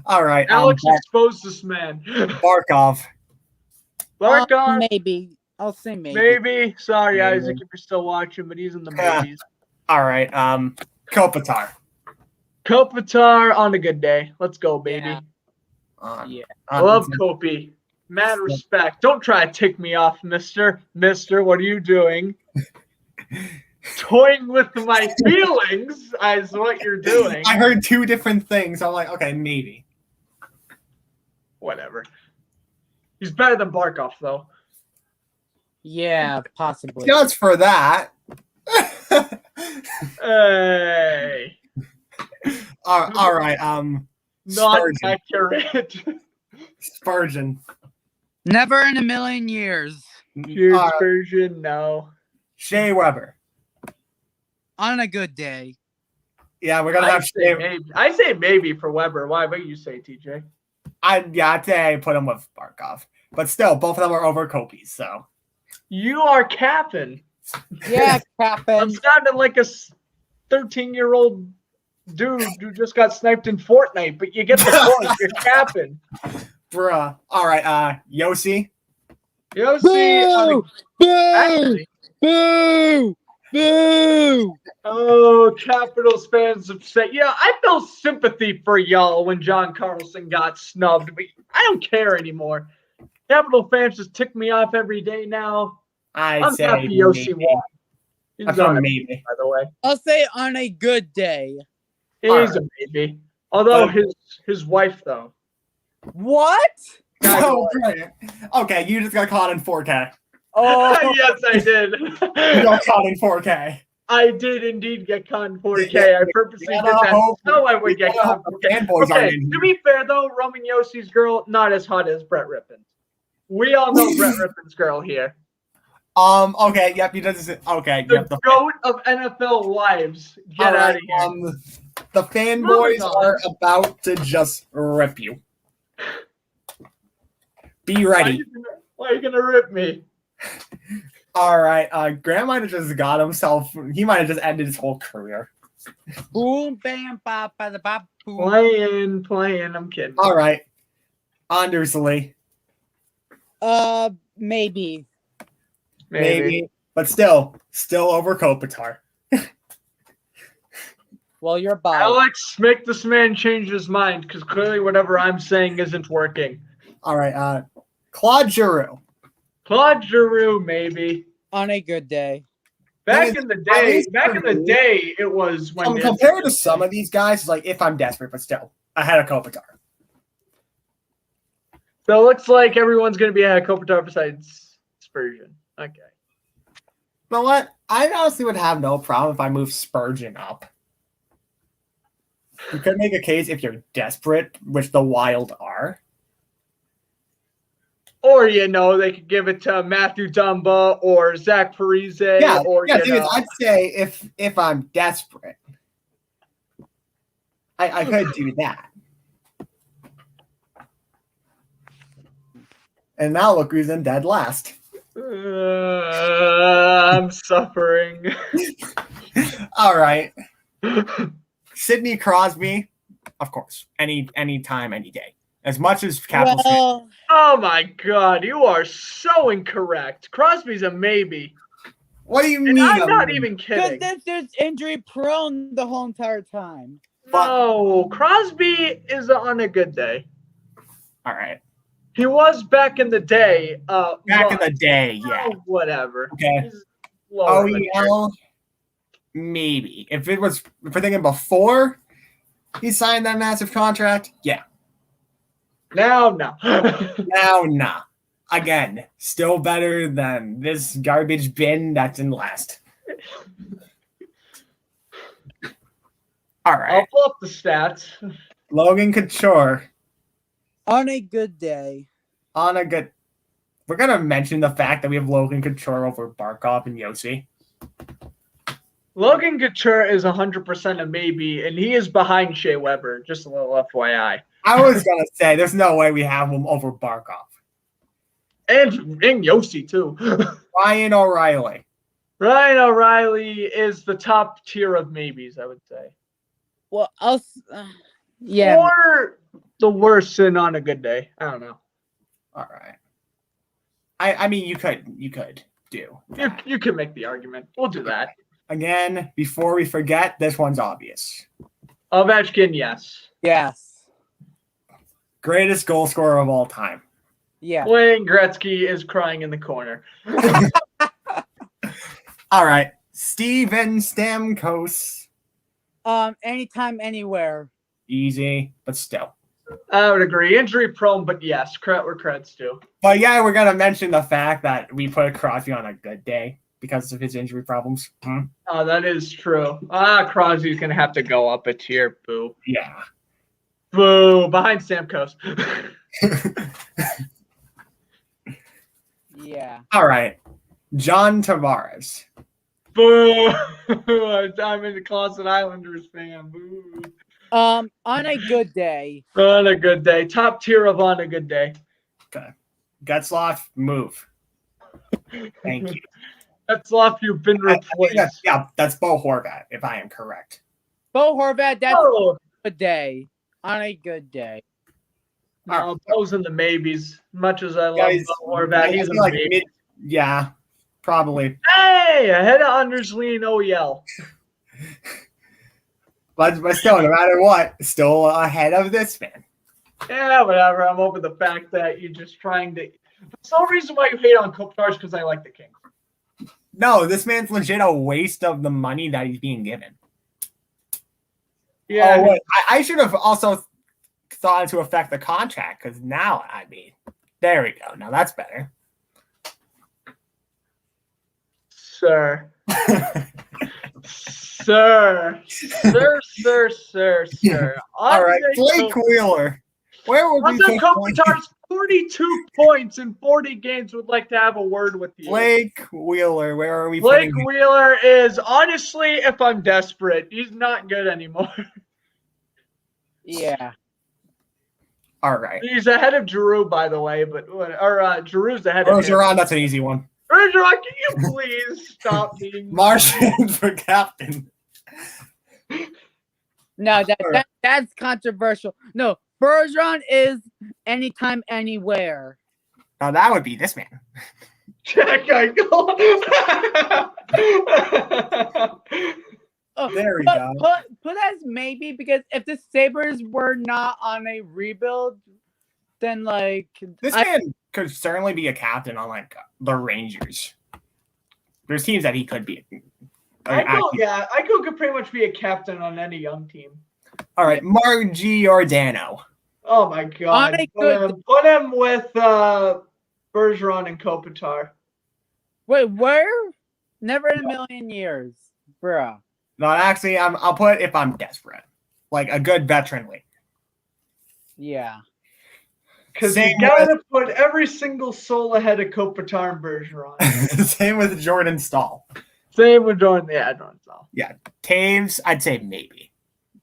All right.
Alex exposed this man.
Barkov.
Barkov.
Maybe. I'll say maybe.
Maybe. Sorry,
Maybe.
Isaac, if you're still watching, but he's in the movies.
All right. Kopitar.
Kopitar on a good day. Let's go, baby.
Yeah.
Yeah.
I love Kopi. Mad respect. Don't try to tick me off, mister. Mister, what are you doing? Toying with my feelings is what you're doing.
I heard two different things. I'm like, okay, maybe.
Whatever. He's better than Barkov, though.
Yeah, possibly.
Just for that.
Hey.
All right.
Not
Spurgeon.
accurate.
Spurgeon.
Never in a million years.
Huge version, no.
Shea Weber.
On a good day.
Yeah, we're gonna have Shea.
I say maybe for Weber. Why? What do you say, TJ?
I'd say I put him with Barkov, but still, both of them are over Kopi. So
You are capping.
Yeah,
I'm
Captain.
sounding like a 13-year-old dude who just got sniped in Fortnite, but you get the point. You're capping.
bruh. All right. Yossi.
Yossi.
Boo! Boo! Boo!
Oh, Capitals fans upset. Yeah, I felt sympathy for y'all when John Carlson got snubbed, but I don't care anymore. Capital fans just tick me off every day now. I'm
say
happy Yossi
maybe.
won. He's
I thought
on a
maybe.
by the way.
I'll say on a good day.
He's a maybe. Although his wife, though.
What?
Oh, brilliant. Okay, you just got caught in 4K.
Oh,
Yes, I did.
You got caught in 4K.
I did indeed get caught in 4K.
Yeah,
I purposely
yeah,
did that.
hope-
So I would get caught in 4K.
Fanboys aren't
Okay,
in
to
here.
be fair, though, Roman Yossi's girl, not as hot as Brett Rippon's. We all know Brett Rippon's girl here.
Okay, yep, he does. Okay,
The
yep.
GOAT of NFL wives. Get out of here.
The fanboys
Moving on.
are about to just rip you. Be ready.
Why are you gonna rip me?
All right, Graham might have just got himself. He might have just ended his whole career.
boom, bam, ba, ba, da, ba, boom.
Playing. I'm kidding.
All right, Andersley,
Maybe.
maybe, but still over Kopitar.
Well, you're biased.
Alex, make this man change his mind because clearly whatever I'm saying isn't working.
All right, Claude Giroux.
Claude Giroux, maybe.
On a good day.
Back in the day, it was when
Compared to some of these guys, it's like if I'm desperate, but still ahead of Kopitar.
So it looks like everyone's going to be ahead of Kopitar besides Spurgeon. Okay.
You know what? I honestly would have no problem if I move Spurgeon up. You could make a case if you're desperate, which the Wild are.
Or, they could give it to Matthew Dumba or Zach Parise.
I'd say if I'm desperate, I could do that. And now look who's in dead last.
I'm suffering.
All right. Sidney Crosby, of course. Any time, any day. As much as Capitals.
Oh my God, you are so incorrect. Crosby's a maybe.
What do you mean?
I'm not even kidding.
Because this dude's injury prone the whole entire time.
No, Crosby is on a good day.
All right.
He was back in the day.
Back in the day, yeah.
Whatever.
Okay. OEL, maybe. If we're thinking before he signed that massive contract, yeah.
Now, no.
Now, nah. Again, still better than this garbage bin that didn't last. All right.
I'll pull up the stats.
Logan Couture.
On a good day.
We're going to mention the fact that we have Logan Couture over Barkov and Yossi.
Logan Couture is 100% a maybe, and he is behind Shea Weber. Just a little FYI.
I was going to say, there's no way we have him over Barkov.
And Yossi, too.
Ryan O'Reilly.
Ryan O'Reilly is the top tier of maybes, I would say.
Well, yeah.
Or the worst and on a good day. I don't know.
All right. I mean, you could do that.
You can make the argument. We'll do that.
Again, before we forget, this one's obvious.
Ovechkin, yes.
Yes.
Greatest goal scorer of all time.
Yeah.
Wayne Gretzky is crying in the corner.
All right. Steven Stamkos.
Anytime, anywhere.
Easy, but still.
I would agree. Injury prone, but yes, we're creds too.
But yeah, we're gonna mention the fact that we put Crosby on a good day because of his injury problems.
Oh, that is true. Crosby's gonna have to go up a tier. Boo.
Yeah.
Boo. Behind Stamkos.
Yeah.
All right. John Tavares.
Boo. I'm in the Closet Islanders fan. Boo.
On a good day.
On a good day. Top tier of on a good day.
Okay. Getzlaf, move. Thank you.
Getzlaf, you've been replaced.
That's Bo Horvat, if I am correct.
Bo Horvat, that's a good day. On a good day.
No, Bo's in the maybes. Much as I love Bo Horvat, he's a maybe.
Yeah, probably.
Hey, ahead of Undersleen OEL.
But still, no matter what, still ahead of this man.
Yeah, whatever. I'm over the fact that you're just trying to. There's no reason why you hate on Kopitar because I like the Kings.
No, this man's legit a waste of the money that he's being given.
Yeah.
Oh, I should have also thought to affect the contract because now, there we go. Now that's better.
Sir. Sir.
All right, Blake Wheeler. Where would we pick
Kopitar's 42 points in 40 games would like to have a word with you.
Blake Wheeler, where are we
Blake
putting
Wheeler is, honestly, if I'm desperate, he's not good anymore.
Yeah.
All right.
He's ahead of Giroux, by the way, Giroux's ahead of him.
Bergeron, that's an easy one.
Bergeron, can you please stop being
Martian for captain.
No, that's controversial. No, Bergeron is anytime, anywhere.
Now that would be this man.
Jack Eichel.
There we go.
Put as maybe, because if the Sabres were not on a rebuild, then
this man could certainly be a captain on the Rangers. There's teams that he could be.
Eichel could pretty much be a captain on any young team.
All right, Mark Giordano.
Oh my God! Put him with Bergeron and Kopitar.
Wait, where? Never in a million years, bruh.
No, actually, I'll put if I'm desperate, like a good veteran league.
Yeah.
Because you
Same
gotta put every single soul ahead of Kopitar and Bergeron.
Same with Jordan Stahl.
Same with Jordan. Yeah, Jordan Stahl.
Yeah, Taves, I'd say maybe.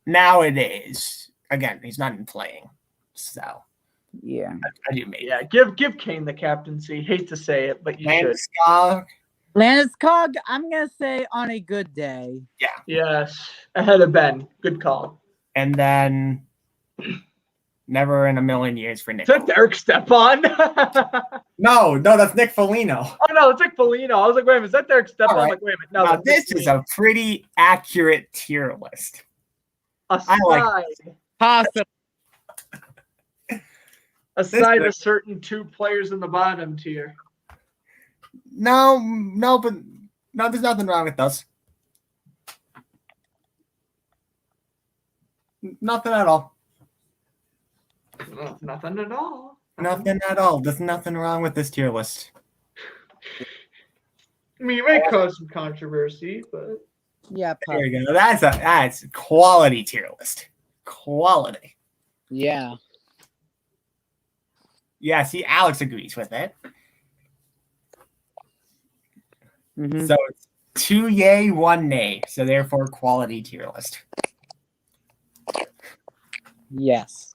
Nowadays, again, he's not even playing, so
Yeah.
I do maybe.
Yeah, give Kane the captaincy. Hate to say it, but you should.
Landeskog,
Landeskog, I'm gonna say on a good day.
Yes, ahead of Ben. Good call.
and then never in a million years for Nick.
Is that Derek Stepan?
No, that's Nick Foligno.
Oh no, it's like Foligno. I was like, wait a minute, is that Derek Stepan?
All right.
I'm like, wait a minute. No,
Now,
that's
this
Nick
is a pretty accurate tier list.
Foligno.
Possible.
Aside a certain two players in the bottom tier.
No, but there's nothing wrong with those. Nothing at all.
No, nothing at all.
Nothing at all. There's nothing wrong with this tier list.
I mean, you may cause some controversy, but
Yeah.
There you go. That's a quality tier list. Quality.
Yeah.
Yeah, see, Alex agrees with it.
Mhm.
So it's 2 yay, 1 nay. So therefore, quality tier list.
Yes.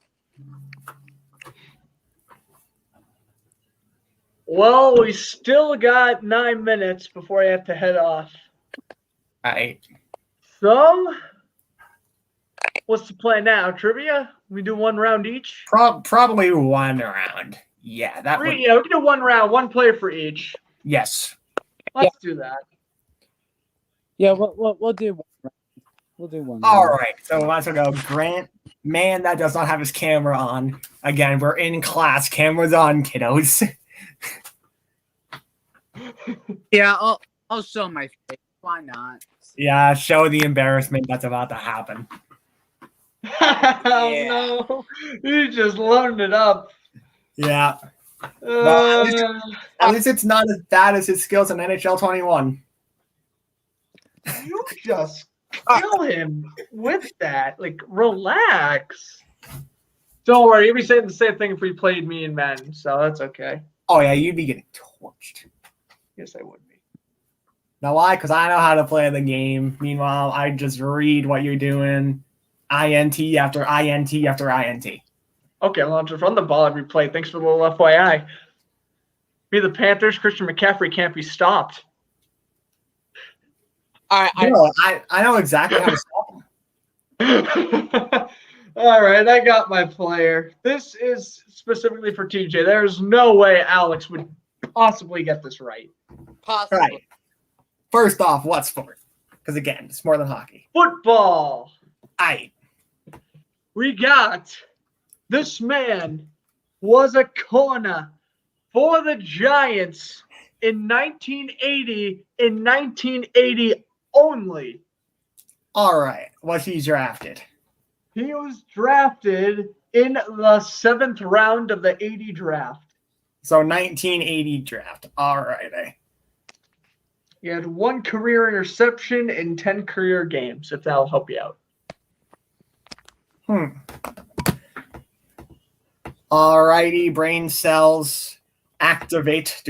well, we still got 9 minutes before I have to head off.
All right.
So, what's the plan now? Trivia? We do one round each?
Probably 1 round. Yeah, that would.
Yeah, we can do one round, one player for each.
Yes.
Let's do that.
Yeah, we'll do one round. We'll do one.
All
round.
right. So let's go. Grant, man, that does not have his camera on. Again, we're in class. Camera's on, kiddos.
Yeah, I'll show my face. Why not?
Yeah, show the embarrassment that's about to happen.
Oh
Yeah.
no, you just loaded it up.
Yeah.
Uh,
At least it's not as bad as his skills in NHL 21.
you just kill him with that. Like, relax. Don't worry, you'll be saying the same thing if we played me and men, so that's okay.
Oh, yeah, you'd be getting torched.
Yes, I would be.
Now, why? Because I know how to play the game. Meanwhile, I just read what you're doing. INT after INT after INT.
Okay, well, I'll just run the ball every play. Thanks for the little FYI. Be the Panthers, Christian McCaffrey can't be stopped.
All right.
I know exactly how to stop him.
All right, I got my player. This is specifically for TJ. There's no way Alex would possibly get this right.
Possibly.
Right. First off, what sport? Because again, it's more than hockey.
Football.
We
got this man was a corner for the Giants in 1980, in 1980 only.
All right. Was he drafted?
He was drafted in the 7th round of the 80 draft.
So 1980 draft. All right.
He had 1 career interception in 10 career games, if that'll help you out.
All righty. Brain cells activate.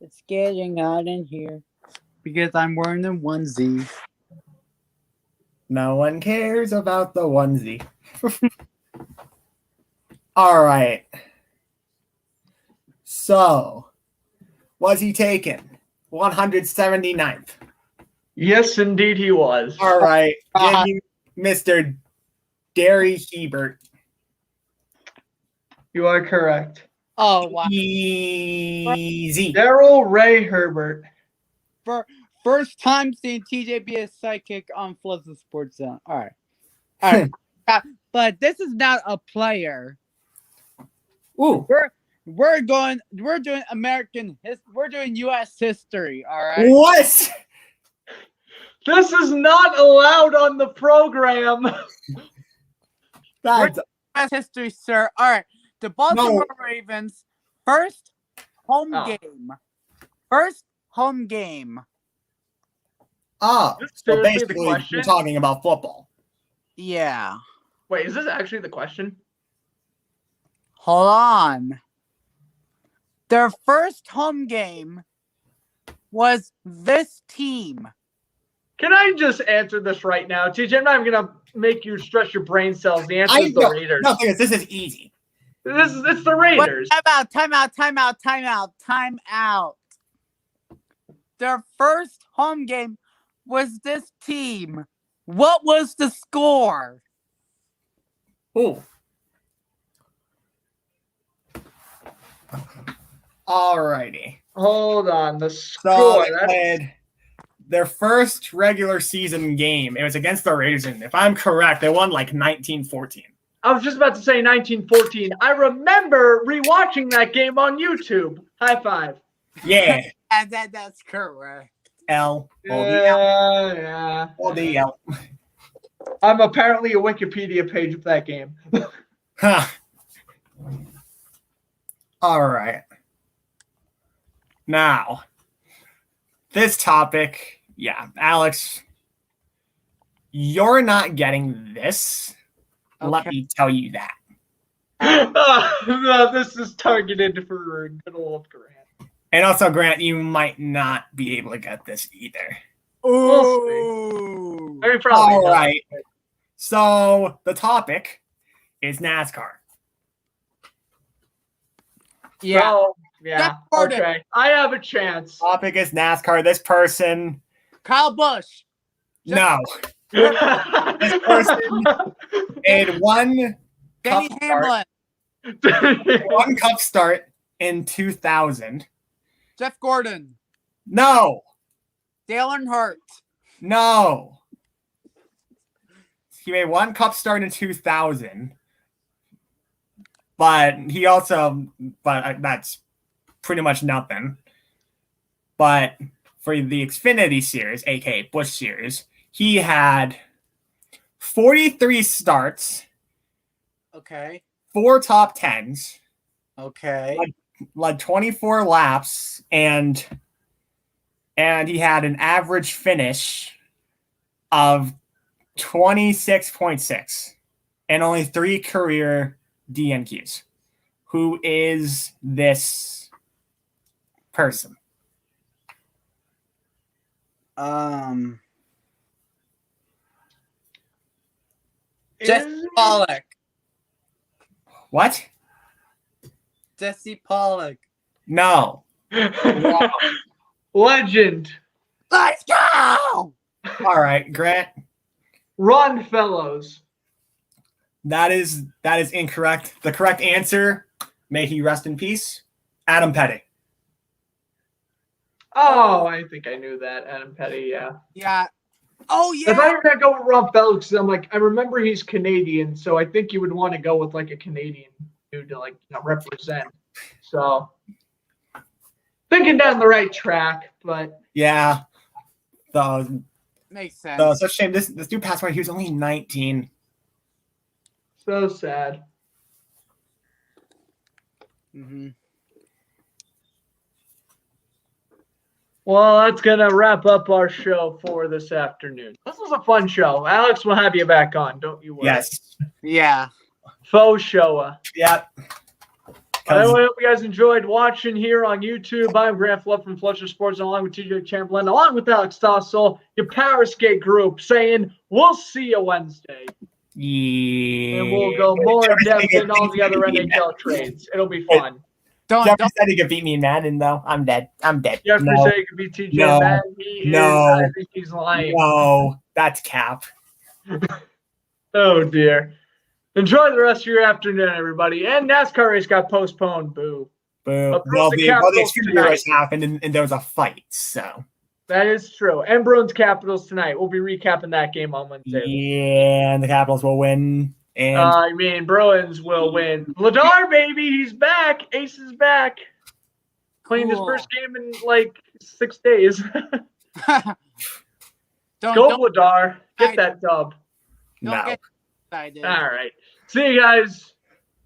It's getting hot in here because I'm wearing the onesie.
No one cares about the onesie. All right. So, was he taken? 179th.
Yes, indeed he was.
All right. Give me Mr. Derry Hebert.
You are correct.
Oh wow!
Easy.
Daryl Ray Herbert.
First time seeing TJ be a sidekick on Floodsters Sports Zone. All right. But this is not a player.
Ooh.
We're doing American we're doing U.S. history. All right.
What?
This is not allowed on the program.
That's
U.S. history, sir. All right. The Baltimore Ravens first home game first home game.
Oh,
Is this
so
seriously the
basically
question?
we're talking about football.
Yeah.
Wait, is this actually the question?
Hold on. Their first home game was this team.
Can I just answer this right now? TJ, I'm not even going to make you stress your brain cells. The answer is the Raiders.
No, this is easy.
It's the Raiders.
Time out. Their first home game was this team. What was the score?
Ooh. Alrighty.
Hold on. The
So
score.
they played their first regular season game. It was against the Raiders, and if I'm correct, they won like 19-14.
I was just about to say 1914. I remember rewatching that game on YouTube. High five.
Yeah.
That's correct.
L.
Yeah.
LDL.
I'm apparently a Wikipedia page of that game.
Huh. All right. Now, this topic, yeah, Alex, you're not getting this. Let me tell you that.
No, this is targeted for good old Grant.
And also, Grant, you might not be able to get this either.
Ooh.
I mean, probably
All
not.
right. So the topic is NASCAR.
Yeah.
So, yeah.
Jeff Gordon.
Okay. I have a chance.
Topic is NASCAR. This person,
Kyle Busch.
no. This person made one
Denny
cup start,
Hamlin.
one cup start in 2000.
Jeff Gordon.
No.
Dale Earnhardt.
No. He made one cup start in 2000. But he also, that's pretty much nothing. But for the Xfinity Series, aka Busch Series, he had 43 starts,
Okay.
4 top 10s,
Okay.
led 24 laps, and he had an average finish of 26.6 and only 3 career DNQs. Who is this person?
Jesse Pollock.
What?
Jesse Pollock.
No.
Legend.
Let's go!
All right, Grant.
Ron Fellows.
That is incorrect. The correct answer, may he rest in peace, Adam Petty.
Oh, I think I knew that. Adam Petty, yeah.
Yeah. Oh,
I thought
yeah.
you were going to go with Ron Fellows because I'm like, I remember he's Canadian, so I think you would want to go with like a Canadian dude to like represent. So thinking down the right track, but
Yeah. The
Makes sense.
such a shame. This dude passed away. He was only 19.
so sad.
Mm-hmm.
Well, that's going to wrap up our show for this afternoon. This was a fun show. Alex will have you back on. Don't you worry.
Yes.
Yeah.
Faux showa.
Yep.
I hope you guys enjoyed watching here on YouTube. I'm Grant Flood from Floodsters Sports, along with TJ Chamberlain, along with Alex Stossel, your Power Skate group, saying we'll see you Wednesday.
Yeah.
And we'll go more in depth in all the other NHL trades. It'll be fun.
Jeffrey said he could beat me in Madden, though. I'm dead.
Jeffrey
No.
said it could be TJ
No.
Madden. He
No.
is, I think he's lying.
No, that's cap.
Oh, dear. Enjoy the rest of your afternoon, everybody. And NASCAR race got postponed. Boo.
Boo.
But
Well,
the
the
Capitals
Xfinity
tonight.
race happened, and there was a fight, so.
That is true. And Bruins Capitals tonight. We'll be recapping that game on Wednesday.
Yeah, and the Capitals will win. And
I mean, Bruins will win. Vladar, baby, he's back. Ace is back. Playing his
Cool.
first game in like 6 days. Go
don't
Vladar. Get that dub.
no.
get excited.
All right. See you guys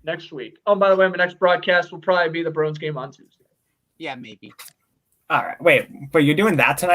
next week. Oh, by the way, my next broadcast will probably be the Bruins game on Tuesday.
Yeah, maybe.
All right. Wait, but you're doing that tonight?